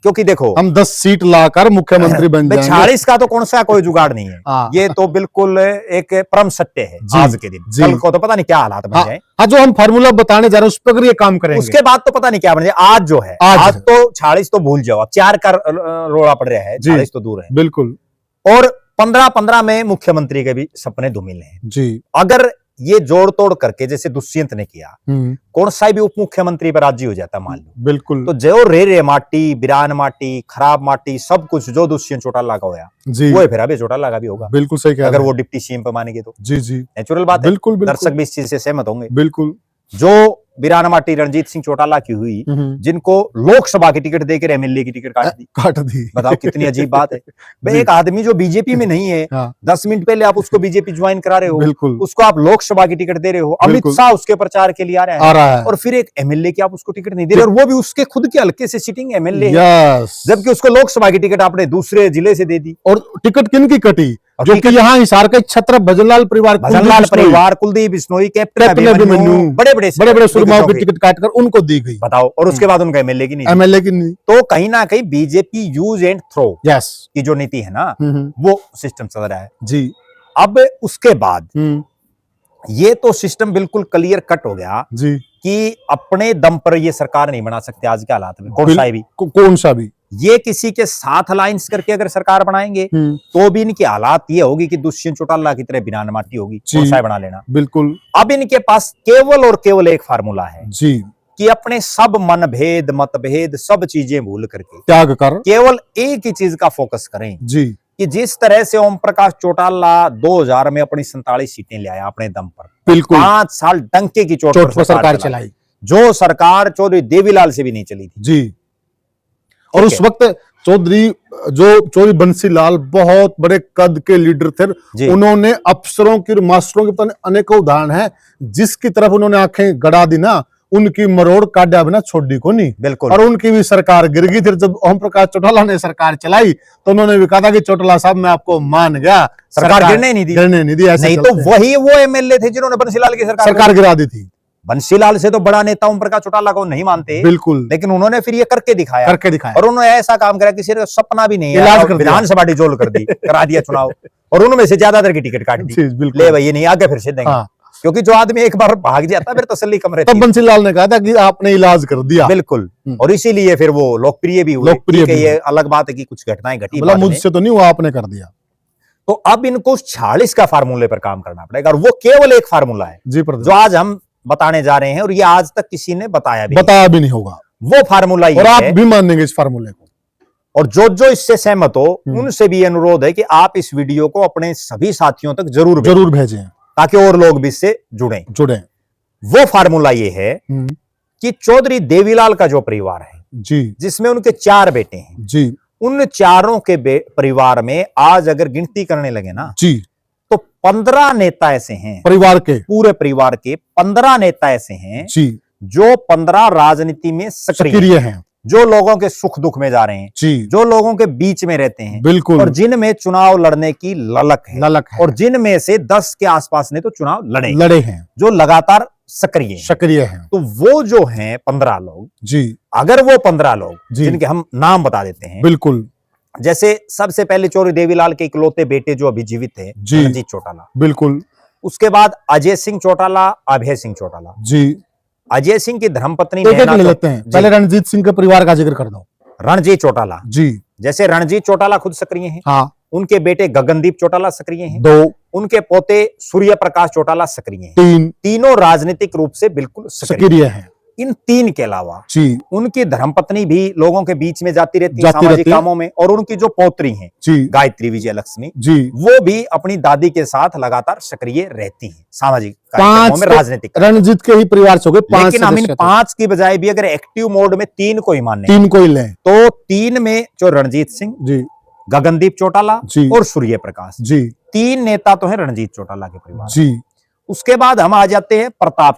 क्योंकि देखो हम 10 सीट लाकर मुख्यमंत्री बन जाएंगे, 46 का तो कौन सा कोई जुगाड़ नहीं है, ये तो बिल्कुल एक परम सत्य है आज के दिन। कल को तो पता नहीं क्या हालात बन जाए। हाँ, जो हम फार्मूला बताने जा रहे हैं उस पर ये काम करेंगे, उसके बाद तो पता नहीं क्या बन जाए। आज जो है आज तो 46 तो भूल जाओ, 4 का रोड़ा पड़ रहा है, 40 तो दूर है। बिल्कुल। और 15-15 में मुख्यमंत्री के भी सपने धूमिल हैं जी। अगर ये जोड़ तोड़ करके जैसे दुष्यंत ने किया, कौन सा भी उप मुख्यमंत्री पर राजी हो जाता मान लो, बिल्कुल। तो जो रे माटी, बिरान माटी, खराब माटी, सब कुछ जो दुष्यंत चौटाला का होया जी, वो फिर अभी चौटाला का भी होगा। बिल्कुल सही कह अगर रहे वो हैं। डिप्टी सीएम पे मानेंगे तो जी जी, नेचुरल बात है, बिल्कुल दर्शक बिल्कुल भी इस चीज से सहमत होंगे। बिल्कुल। जो बिरान माटी रणजीत सिंह चौटाला की हुई, जिनको लोकसभा की टिकट देकर एमएलए की टिकट काट दी। बताओ कितनी अजीब बात है भाई। जी। एक आदमी जो बीजेपी में नहीं है, हाँ, 10 मिनट पहले आप उसको बीजेपी ज्वाइन करा रहे हो, बिल्कुल उसको आप लोकसभा की टिकट दे रहे हो, अमित बिल्कुल। शाह उसके प्रचार के लिए आ रहा आ है, रहा है। और फिर एक एमएलए की आप उसको टिकट नहीं दे रहे, और वो भी उसके खुद के हल्के से सिटिंग एमएलए है, यस, जबकि उसको लोकसभा की टिकट आपने दूसरे जिले से दे दी। और टिकट किन की कटी? और जो कि टिकट- यहाँ हिसार के छत्र भजनलाल परिवार, भजनलाल परिवार, कुलदीप बिश्नोई, कैप्टन अभिमन्यु, बड़े बड़े सुरमाओं की टिकट काटकर उनको दी गई। बताओ, और उसके बाद उनका एमएलए की नहीं दी। एमएलए की नहीं। तो कहीं ना कहीं बीजेपी यूज एंड थ्रो यस की जो नीति है ना, वो सिस्टम चल रहा है जी। अब उसके बाद ये तो सिस्टम बिल्कुल क्लियर कट हो गया जी कि अपने दम पर ये सरकार नहीं बना सकते आज के हालात में, कौन सा भी, कौन सा भी। ये किसी के साथ अलायंस करके अगर सरकार बनाएंगे तो भी इनकी हालात ये होगी कि दुष्यंत चौटाला की तरह बिना माटी होगी, कौन सा बना लेना। बिल्कुल। अब इनके पास केवल और केवल एक फार्मूला है जी, कि अपने सब मनभेद मतभेद सब चीजें भूल करके त्याग कर केवल एक ही चीज का फोकस करें जी, कि जिस तरह से ओम प्रकाश चौटाला 2000 में अपनी 47 सीटें ले आया अपने दम पर, बिल्कुल 5 साल डंके की चोट पर सरकार चलाई, जो सरकार चौधरी देवीलाल से भी नहीं चली थी जी। और उस वक्त चौधरी बंसीलाल बहुत बड़े कद के लीडर थे। उन्होंने अफसरों की और मास्टरों के पता नहीं अनेकों उदाहरण है, जिसकी तरफ उन्होंने आंखें गड़ा दी ना, उनकी मरोड़ काटा बिना छोड़ी को नहीं। बिल्कुल। और उनकी भी सरकार गिर गई। फिर जब ओम प्रकाश चौटाला ने सरकार चलाई तो उन्होंने भी कहा था कि चौटाला साहब मैं आपको मान गया, सरकार गिरने नहीं दी, ऐसे नहीं तो वही वो एमएलए थे जिन्होंने बंसीलाल की सरकार गिरा दी थी। बंसीलाल से तो बड़ा नेता ओम प्रकाश चौटाला को नहीं मानते, बिल्कुल, लेकिन उन्होंने फिर ये करके दिखाया और उन्होंने ऐसा काम करा किसी ने सपना भी नहीं है, विधानसभा डिजोल कर दी, करा दिया चुनाव, और उनमें से ज्यादातर की टिकट काट दी, ले भाई ये नहीं आगे फिर से देंगे। क्योंकि जो आदमी एक बार भाग जाता फिर तसल्ली कम रहती है। तब बंसीलाल ने कहा था कि आपने इलाज कर दिया। बिल्कुल, और इसीलिए फिर वो लोकप्रिय भी हुए। ये अलग बात है कि कुछ घटनाएं घटी, मुझसे तो नहीं हुआ, आपने कर दिया। तो अब इनको 46 का फार्मूले पर काम करना पड़ेगा, और वो केवल एक फार्मूला है जी जो आज हम बताने जा रहे हैं, और ये आज तक किसी ने बताया भी नहीं होगा। वो फार्मूला और आप भी मानेंगे इस फार्मूले को, और जो इससे सहमत हो उनसे भी अनुरोध है कि आप इस वीडियो को अपने सभी साथियों तक जरूर भेजें ताकि और लोग भी इससे जुड़ें। वो फार्मूला ये है कि चौधरी देवीलाल का जो परिवार है जी, जिसमें उनके 4 बेटे हैं जी, उन चारों के परिवार में आज अगर गिनती करने लगे ना जी, तो 15 नेता ऐसे हैं, परिवार के पूरे परिवार के 15 नेता ऐसे हैं जी, जो 15 राजनीति में सक्रिय हैं, जो लोगों के सुख दुख में जा रहे हैं जी, जो लोगों के बीच में रहते हैं, बिल्कुल, और जिनमें चुनाव लड़ने की ललक है, और जिनमें से 10 के आसपास ने तो चुनाव लड़े हैं, जो लगातार सक्रिय हैं। तो वो जो हैं 15 लोग जी, अगर वो 15 लोग जिनके हम नाम बता देते हैं, बिल्कुल, जैसे सबसे पहले चौधरी देवीलाल के इकलौते बेटे जो अभी जीवित है रणजीत चौटाला, बिल्कुल, उसके बाद अजय सिंह चौटाला, अभय सिंह चौटाला जी, अजय सिंह की धर्मपत्नी ले लेते हैं, पहले रणजीत सिंह के परिवार का जिक्र कर दो। रणजीत चौटाला जी, जैसे रणजीत चौटाला खुद सक्रिय हैं, हाँ, उनके बेटे गगनदीप चौटाला सक्रिय हैं, 2, उनके पोते सूर्य प्रकाश चौटाला सक्रिय हैं, 3, तीनों राजनीतिक रूप से बिल्कुल सक्रिय हैं। इन 3 के अलावा जी, उनकी धर्मपत्नी भी लोगों के बीच में जाती रहती है सामाजिक कामों में, और उनकी जो पौत्री हैं जी, गायत्री विजय लक्ष्मी जी, वो भी अपनी दादी के साथ लगातार सक्रिय रहती हैं सामाजिक कार्यक्रमों में, राजनीतिक। रणजीत के ही परिवार से हो गए 5, लेकिन हम इन 5 की बजाय भी अगर एक्टिव मोड में 3 को ही माने, 3 को ही लें, तो 3 में जो रणजीत सिंह जी, गगनदीप चौटाला और सूर्य प्रकाश जी, 3 नेता तो हैं रणजीत चौटाला के परिवार जी। उसके बाद हम आ जाते हैं प्रताप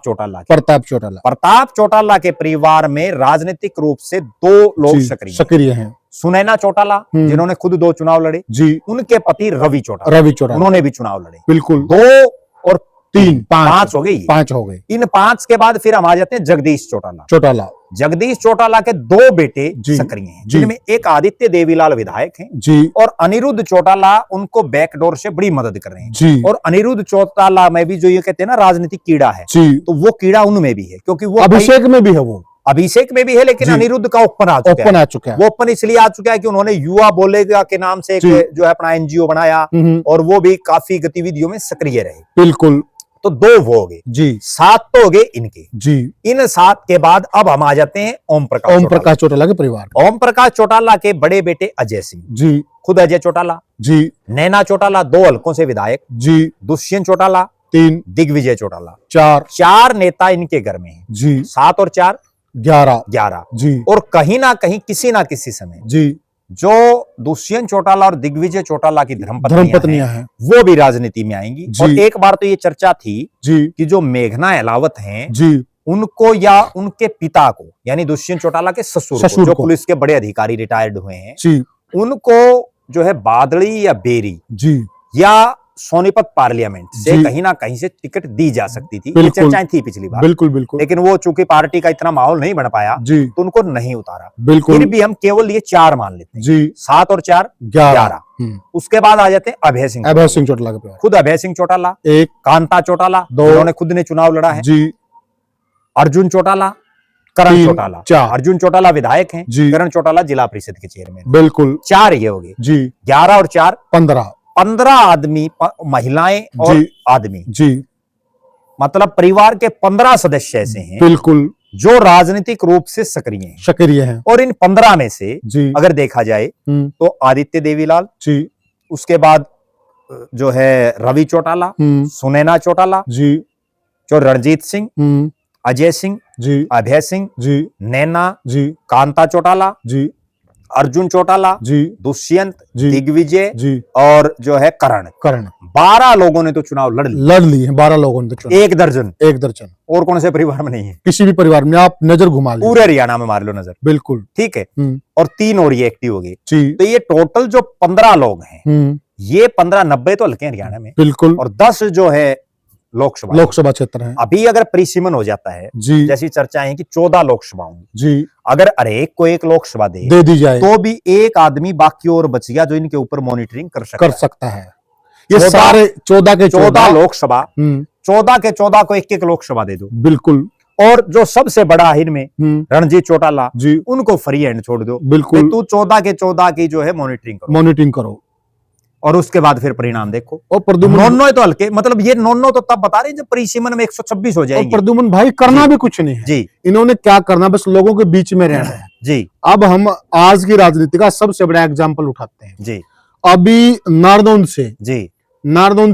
चौटाला के परिवार में राजनीतिक रूप से 2 लोग सक्रिय हैं। सुनैना चौटाला जिन्होंने खुद 2 चुनाव लड़े जी, उनके पति रवि चौटाला उन्होंने भी चुनाव लड़े, बिल्कुल, 2 और 3 5 हो गई। इन 5 के बाद फिर हम आ जाते हैं जगदीश चौटाला के 2 बेटे सक्रिय हैं, जिनमें एक आदित्य देवीलाल विधायक हैं जी, और अनिरुद्ध चौटाला उनको बैकडोर से बड़ी मदद कर रहे हैं जी, और अनिरुद्ध चौटाला में भी जो ये कहते हैं ना राजनीतिक कीड़ा है जी, तो वो कीड़ा उनमें भी है, क्योंकि वो अभिषेक में भी है, वो अभिषेक में भी है, लेकिन अनिरुद्ध का ओपन आ चुका है। वो ओपन इसलिए आ चुका है कि उन्होंने युवा बोलेगा के नाम से एक जो है अपना एनजीओ बनाया, और वो भी काफी गतिविधियों में सक्रिय रहे। बिल्कुल। तो 2 वो हो गए जी 7 तो हो गए इनके। जी। इन 7 के बाद अब हम आ जाते हैं ओम प्रकाश चौटाला के परिवार। ओम प्रकाश चौटाला के बड़े बेटे अजय सिंह जी खुद अजय चौटाला जी। नैना चौटाला 2 हलकों से विधायक जी। दुष्यंत चौटाला 3 दिग्विजय चौटाला 4 नेता इनके घर में हैं। जी 7 और 4 11 जी। और कहीं ना कहीं किसी ना किसी समय जी जो दुष्यंत चौटाला और दिग्विजय चौटाला की धर्मपत्नियां हैं वो भी राजनीति में आएंगी। जी। और एक बार तो ये चर्चा थी जी कि जो मेघना अहलावत हैं जी उनको या उनके पिता को यानी दुष्यंत चौटाला के ससुर को, जो को। पुलिस के बड़े अधिकारी रिटायर्ड हुए हैं जी उनको जो है बादड़ी या बेरी जी या सोनीपत पार्लियामेंट से जी। कहीं ना कहीं से टिकट दी जा सकती थी। ये बिल्कुल। चर्चाएं थी पिछली बार, बिल्कुल बिल्कुल। लेकिन वो चूंकि पार्टी का इतना माहौल नहीं बन पाया जी तो उनको नहीं उतारा। बिल्कुल। फिर भी हम केवल ये 4 मान लेते हैं। जी 7 और 4 11। उसके बाद आ जाते हैं अभय सिंह चौटाला के परिवार। खुद अभय सिंह चौटाला, 1 कांता चौटाला 2 जिन्होंने खुद ने चुनाव लड़ा है, जी अर्जुन चौटाला, करण 3 चौटाला। 4 अर्जुन चौटाला विधायक हैं, जी। करण चौटाला जिला परिषद के चेयरमैन। बिल्कुल। 4 ये हो गए। जी 11 और 4 15 आदमी, महिलाएं और जी। आदमी, जी मतलब परिवार के 15 सदस्य ऐसे हैं बिल्कुल जो राजनीतिक रूप से सक्रिय हैं। और इन 15 में से जी अगर देखा जाए तो आदित्य देवीलाल, जी उसके बाद जो है रवि चौटाला, सुनैना चौटाला जी, जो रणजीत सिंह, अजय सिंह जी, अभय सिंह जी, नैना जी, कांता चौटाला जी, अर्जुन चौटाला जी, दुष्यंत जी, दिग्विजय जी और जो है करण 12 लोगों ने तो चुनाव लड़ लिए हैं। 12 लोगों ने तो 1 दर्जन और कौन से परिवार में नहीं है? किसी भी परिवार में आप नजर घुमा लीजिए, पूरे हरियाणा में मार लो नजर। बिल्कुल ठीक है। और 3 और ये एक्टिव हो गए। तो ये टोटल जो 15 लोग हैं, ये 15 90 तो हल्के हरियाणा में बिल्कुल, और 10 जो है लोकसभा क्षेत्र है। अभी अगर परिसीमन हो जाता है जी, जैसी चर्चाएं हैं कि 14 लोकसभा होंगी जी, अगर हरेक को 1 लोकसभा दे दी जाए तो भी 1 आदमी बाकी और बच गया जो इनके ऊपर मॉनिटरिंग कर सकता है। ये सारे 14 के 14 लोकसभा 14 के 14 को 1-1 लोकसभा दे दो। बिल्कुल। और जो सबसे बड़ा है इनमें रणजीत चौटाला जी, उनको फ्री हैंड छोड़ दो। बिल्कुल। तू 14 के 14 की जो है मॉनिटरिंग करो और उसके बाद फिर परिणाम देखो। और प्रद्युमन तो हल्के, मतलब ये नौ तो तब बता रहे जब परिसीमन में 126 हो जाएंगे। प्रद्युमन भाई करना भी कुछ नहीं है जी, इन्होंने क्या करना, बस लोगों के बीच में रहना है जी। अब हम आज की राजनीति का सबसे बड़ा एग्जाम्पल उठाते हैं जी। अभी नारनौंद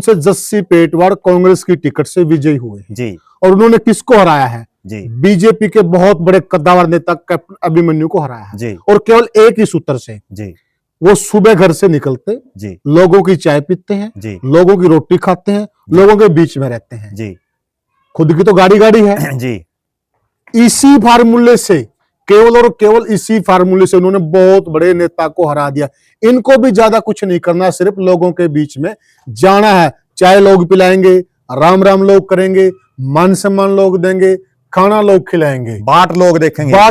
से जस्सी पेटवार कांग्रेस की टिकट से विजयी हुए जी, और उन्होंने किसको हराया है? जी, बीजेपी के बहुत बड़े कद्दावर नेता कैप्टन अभिमन्यु को हराया है जी। और केवल एक ही सूत्र से जी। वो सुबह घर से निकलते जी, लोगों की चाय पीते हैं जी, लोगों की रोटी खाते हैं, लोगों के बीच में रहते हैं जी, खुद की तो गाड़ी है जी। इसी फार्मूले से, केवल और केवल इसी फार्मूले से उन्होंने बहुत बड़े नेता को हरा दिया। इनको भी ज्यादा कुछ नहीं करना, सिर्फ लोगों के बीच में जाना है। चाय लोग पिलाएंगे, राम राम लोग करेंगे, मान सम्मान लोग देंगे, खाना लोग खिलाएंगे, बाट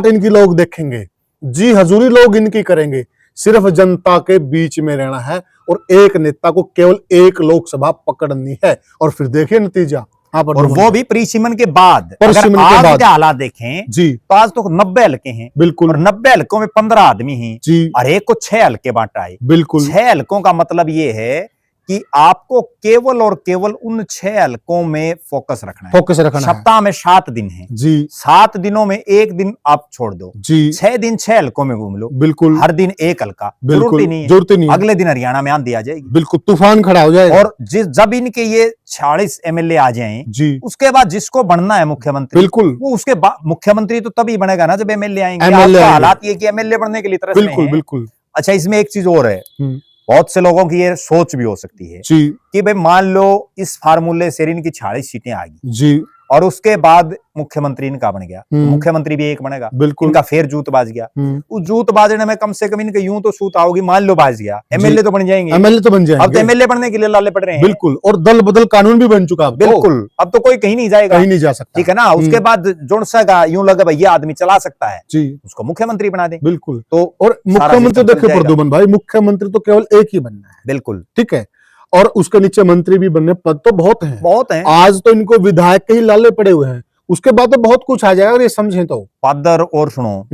इनकी लोग देखेंगे, जी हजूरी लोग इनकी करेंगे। सिर्फ जनता के बीच में रहना है और एक नेता को केवल 1 लोकसभा पकड़नी है और फिर देखिए नतीजा। और वो भी परिसीमन के बाद। अगर आज के हालात देखें जी तो आज तो 90 हल्के हैं, बिल्कुल, और 90 हल्कों में 15 आदमी हैं जी, और एक को 6 हल्के बांटा है। बिल्कुल। 6 हल्कों का मतलब ये है कि आपको केवल और केवल उन 6 हल्कों में फोकस रखना है। सप्ताह में 7 दिन है जी, 7 दिनों में 1 दिन आप छोड़ दो जी, 6 दिन 6 हल्कों में घूम लो, बिल्कुल। हर दिन 1 हल्का, जरूरत नहीं है। अगले दिन हरियाणा में आंधी आ जाएगी, बिल्कुल तूफान खड़ा हो जाएगा। और जब इनके ये 46 एमएलए आ जाएं जी, उसके बाद जिसको बनना है मुख्यमंत्री, बिल्कुल, वो उसके मुख्यमंत्री तो तभी बनेगा ना जब एमएलए आएंगे। हालात ये कि एमएलए बनने के लिए तरस रहे हैं। बिल्कुल। अच्छा, इसमें एक चीज और है, बहुत से लोगों की ये सोच भी हो सकती है जी, कि भाई मान लो इस फार्मूले से इनकी 46 सीटें आ गई जी, और उसके बाद मुख्यमंत्री इनका बन गया, तो मुख्यमंत्री भी एक बनेगा, बिल्कुल। इनका फिर जूत बाज गया। उस जूत बाजने में कम से कम इनके यूं तो सूत आओगी, मान लो बाज गया, एमएलए तो बन जाएंगे। अब तो एमएलए बनने के लिए लाले पड़ रहे हैं। बिल्कुल, और दल बदल कानून भी बन चुका। बिल्कुल, अब तो कोई कहीं नहीं जाएगा, कहीं नहीं जा सकता, ठीक है ना। उसके बाद जोड़ सका यूं लगा भाई ये आदमी चला सकता है जी, उसको मुख्यमंत्री बना दे। बिल्कुल। तो और मुख्यमंत्री देखिए प्रद्युमन भाई, मुख्यमंत्री तो केवल एक ही बनना है, बिल्कुल, ठीक है, और उसके नीचे मंत्री भी बनने पद तो बहुत हैं। आज तो इनको विधायक के ही लाले पड़े हुए हैं, उसके बाद तो बहुत कुछ आ जाएगा। और ये समझे तो पादर और सुनो,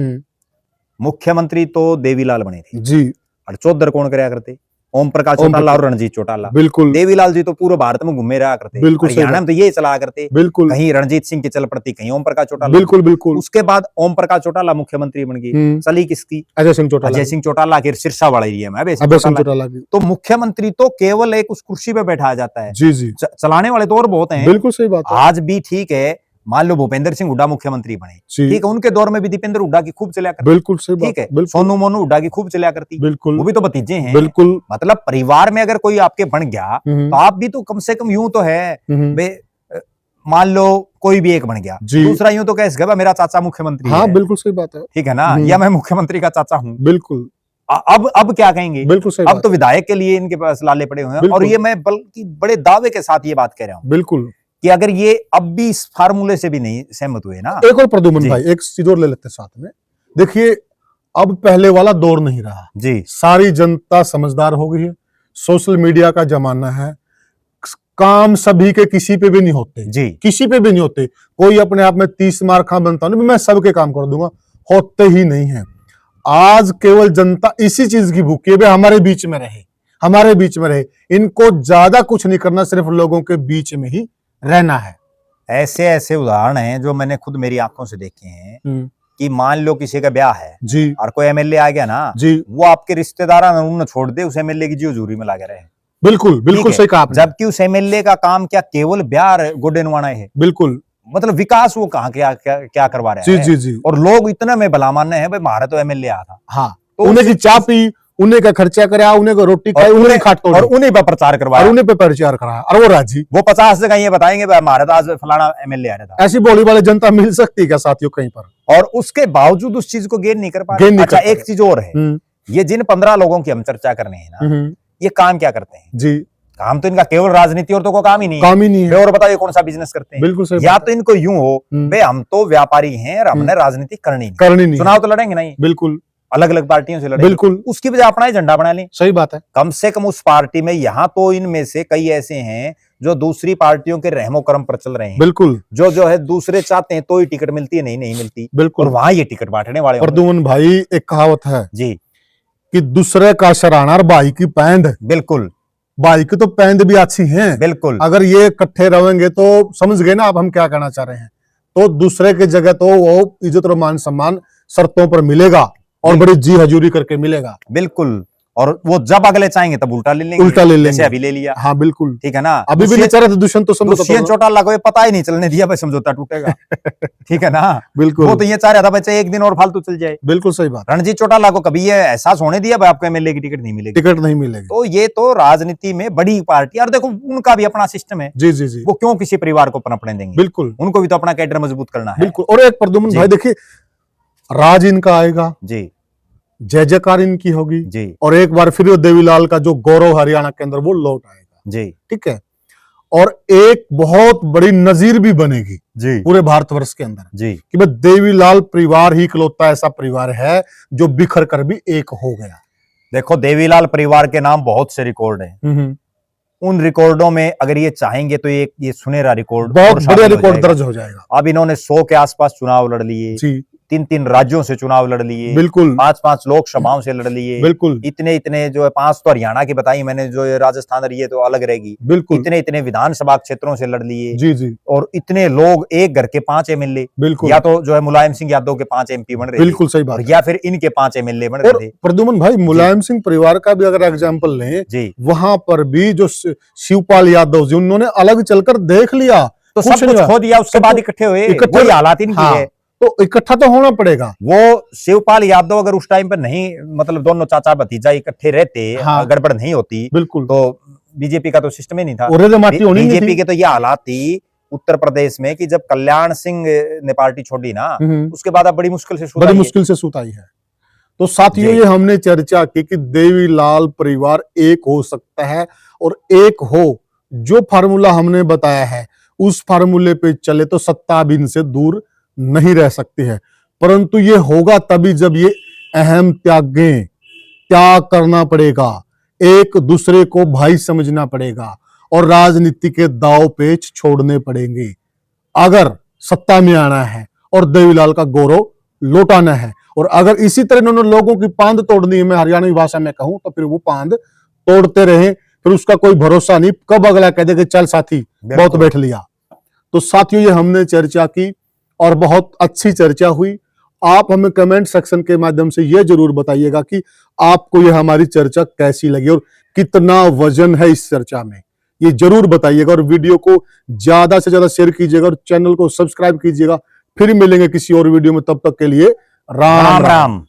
मुख्यमंत्री तो देवीलाल बने थे जी, और चौधर कौन कराया करते? ओम प्रकाश चौटाला और रणजीत चौटाला। बिल्कुल। देवीलाल जी तो पूरे भारत में घूमे रहा करते, बिल्कुल सही हरियाणा में तो ये चला करते, बिल्कुल कहीं रणजीत सिंह की चल पड़ती, कहीं ओम प्रकाश चौटाला। बिल्कुल बिल्कुल। उसके बाद ओम प्रकाश चौटाला मुख्यमंत्री बन गए, चली किसकी? अजय सिंह चौटाला। अजय सिंह चौटाला के सिरसा वाला एरिया में अभय अभय सिंह सिंह चौटाला की। तो मुख्यमंत्री तो केवल एक उस कुर्सी पे बैठाया जाता है, जी जी, चलाने वाले तो और बहुत हैं। बिल्कुल सही बात है। आज भी ठीक है, मान लो भूपेंद्र सिंह हुड्डा मुख्यमंत्री बने, जी, ठीक है, उनके दौर में भी दीपेंद्र हुड्डा की खूब चला करती, बिल्कुल सही बात ठीक है, बिल्कुल सोनू मोनू हुड्डा की खूब चला करती, बिल्कुल, वो भी तो भतीजे हैं। बिल्कुल। मतलब परिवार में अगर कोई आपके बन गया तो आप भी तो कम से कम यूं तो है, मान लो कोई भी एक बन गया, दूसरा यूं तो कह सके मेरा चाचा मुख्यमंत्री हाँ, है, बिल्कुल सही बात है, ठीक है ना, या मैं मुख्यमंत्री का चाचा हूँ, बिल्कुल। अब क्या कहेंगे? बिल्कुल सही अब तो विधायक के लिए इनके पास लाले पड़े हुए हैं, और ये मैं बल्कि बड़े दावे के साथ ये बात कह रहा हूँ, बिल्कुल, कि अगर ये अब भी इस फार्मूले से भी नहीं सहमत हुए ना। एक और प्रद्युमन भाई, एक चीज और ले लेते हैं साथ में। देखिए, अब पहले वाला दौर नहीं रहा जी, सारी जनता समझदार हो गई है, सोशल मीडिया का जमाना है, काम सभी के किसी पे भी नहीं होते जी, किसी पे भी नहीं होते। कोई अपने आप में 30 मार खा बनता नहीं, मैं सबके काम कर दूंगा, होते ही नहीं है। आज केवल जनता इसी चीज की भूखी है, हमारे बीच में रहे, हमारे बीच में रहे। इनको ज्यादा कुछ नहीं करना, सिर्फ लोगों के बीच में ही रहना है। ऐसे ऐसे उदाहरण हैं जो मैंने खुद मेरी आंखों से देखे हैं, कि मान लो किसी का ब्याह है जी, और कोई एमएलए आ गया ना जी, वो आपके रिश्तेदार छोड़ दे, उस एमएलए की जीवजूरी में लगे रहे। बिल्कुल बिल्कुल सही कहा आपने। जबकि उस एमएलए का काम क्या केवल ब्याह गोडेनवाना है, बिल्कुल, मतलब विकास वो कहाँ क्या करवा रहा जी है। जी जी, और लोग इतना में भला मानने हैं, भाई हमारा तो एमएलए आया था, हाँ, तो उन्हें की चाय पी, उन्हें का खर्चा कराया, उन्हें को रोटी खाई, उन्हें खाट तोड़ी, और उन्हीं पर प्रचार करवाया, और उन्हीं पे प्रचार कराया, और वो राजी। वो 50 जगह ये बताएंगे भाई हमारा तो आज फलाना एमएलए आ रहा था। ऐसी बोली वाली जनता मिल सकती है क्या साथियों कहीं पर? और उसके बावजूद उस चीज को गेन नहीं कर पा रहे। अच्छा, एक चीज और है, ये जिन 15 लोगों की हम चर्चा करने हैं ना, ये काम क्या करते हैं? जी, काम तो इनका केवल राजनीति और तो कोई काम ही नहीं है। काम ही नहीं है। और बताओ ये कौन सा बिजनेस करते हैं? बिल्कुल सही। या तो इनको यूं हो भाई हम तो व्यापारी हैं और हमने राजनीति करनी नहीं, चुनाव तो लड़ेंगे नहीं, बिल्कुल अलग अलग पार्टियों से लड़ेंगे, बिल्कुल उसकी वजह अपना ही झंडा बना लें। सही बात है। कम से कम उस पार्टी में, यहाँ तो इनमें से कई ऐसे हैं जो दूसरी पार्टियों के रहमो कर्म पर चल रहे हैं, बिल्कुल जो है दूसरे चाहते हैं तो ही टिकट मिलती है, नहीं मिलती, बिल्कुल, और वहां ये टिकट बांटने वाले। प्रद्युमन भाई, एक कहावत है जी कि दूसरे का शराना और भाई की पैंद। बिल्कुल, भाई की तो पैंद भी अच्छी है, बिल्कुल। अगर ये इकट्ठे रहेंगे तो समझ गए ना आप हम क्या कहना चाह रहे हैं। तो दूसरे की जगह तो वो इज्जत और मान सम्मान शर्तों पर मिलेगा और बड़ी जी हजूरी करके मिलेगा, बिल्कुल। और वो जब अगले चाहेंगे तब उल्टा ले लेंगे, जैसे अभी ले लिया। हाँ बिल्कुल, ठीक है ना, अभी भी नहीं चल रहा था दुष्यंत, तो दुष्यंत चौटाला को पता ही नहीं चलने दिया भाई समझौता टूटेगा। ठीक है ना, बिल्कुल, वो तो ये चाह रहा था बच्चे एक दिन और फालतू चल जाए। बिल्कुल सही बात। रणजीत चौटाला को कभी ये एहसास होने दिया भाई आपको एमएलए की टिकट नहीं मिलेगी, टिकट नहीं मिलेगी। तो ये तो राजनीति में बड़ी पार्टी, और देखो उनका भी अपना सिस्टम है, जी जी जी, वो क्यों किसी परिवार को पनपने देंगे, बिल्कुल, उनको भी तो अपना कैडर मजबूत करना है, बिल्कुल। और एक प्रद्युमन भाई देखिए, राज इनका आएगा जी, जय जयकार इनकी होगी जी, और एक बार फिर देवीलाल का जो गौरव हरियाणा के अंदर वो लौट आएगा जी, ठीक है। और एक बहुत बड़ी नजीर भी बनेगी जी पूरे भारतवर्ष के अंदर जी, कि भाई देवीलाल परिवार ही इकलौता ऐसा परिवार है जो बिखर कर भी एक हो गया। देखो देवीलाल परिवार के नाम बहुत से रिकॉर्ड हैं, उन रिकॉर्डों में अगर ये चाहेंगे तो ये सुनहरा रिकॉर्ड, बहुत बड़ा रिकॉर्ड दर्ज हो जाएगा। अब इन्होंने 100 के आसपास चुनाव लड़ लिए जी, 3 राज्यों से चुनाव लड़ लिए, बिल्कुल, 5 लोकसभाओं से लड़ लिए, बिल्कुल, इतने जो है 5 तो हरियाणा की बताई मैंने, जो राजस्थान रही है तो अलग रहेगी, बिल्कुल, इतने विधानसभा क्षेत्रों से लड़ लिए जी जी, और इतने लोग, एक घर के 5 एमएलए, बिल्कुल, या तो जो है मुलायम सिंह यादव के 5 एमपी बन रहे, बिल्कुल सही बात, या फिर इनके 5 एमएलए बन रहे थे। प्रद्युमन भाई, मुलायम सिंह परिवार का भी अगर एग्जाम्पल लें जी, वहां पर भी जो शिवपाल यादव जी, उन्होंने अलग चलकर देख लिया तो सब कुछ खो दिया, उसके बाद इकट्ठे हुए, वही हालात इनकी है, तो इकट्ठा तो होना पड़ेगा। वो शिवपाल यादव अगर उस टाइम पर नहीं, मतलब दोनों चाचा भतीजा इकट्ठे रहते, हाँ, गड़बड़ नहीं होती, बिल्कुल, तो बीजेपी का तो सिस्टम ही नहीं था। बीजेपी के तो ये हालात थी उत्तर प्रदेश में कि जब कल्याण सिंह ने पार्टी छोड़ी ना, उसके बाद अब बड़ी मुश्किल से सूत आई है। तो साथियों, ये हमने चर्चा की कि देवीलाल परिवार एक हो सकता है, और एक हो जो फार्मूला हमने बताया है उस फार्मूले पे चले तो सत्ता भी इनसे दूर नहीं रह सकती है। परंतु ये होगा तभी जब ये अहम त्याग करना पड़ेगा, एक दूसरे को भाई समझना पड़ेगा, और राजनीति के दाव पेच छोड़ने पड़ेंगे अगर सत्ता में आना है और देवीलाल का गौरव लौटाना है। और अगर इसी तरह इन्होंने लोगों की पांद तोड़नी है, मैं हरियाणवी भाषा में कहूं तो फिर वो पांद तोड़ते रहे, फिर उसका कोई भरोसा नहीं, कब अगला कह दे कि चल साथी बहुत बैठ लिया। तो साथियों, ये हमने चर्चा की और बहुत अच्छी चर्चा हुई। आप हमें कमेंट सेक्शन के माध्यम से ये जरूर बताइएगा कि आपको ये हमारी चर्चा कैसी लगी और कितना वजन है इस चर्चा में, ये जरूर बताइएगा। और वीडियो को ज्यादा से ज्यादा शेयर कीजिएगा और चैनल को सब्सक्राइब कीजिएगा। फिर मिलेंगे किसी और वीडियो में, तब तक के लिए राम राम।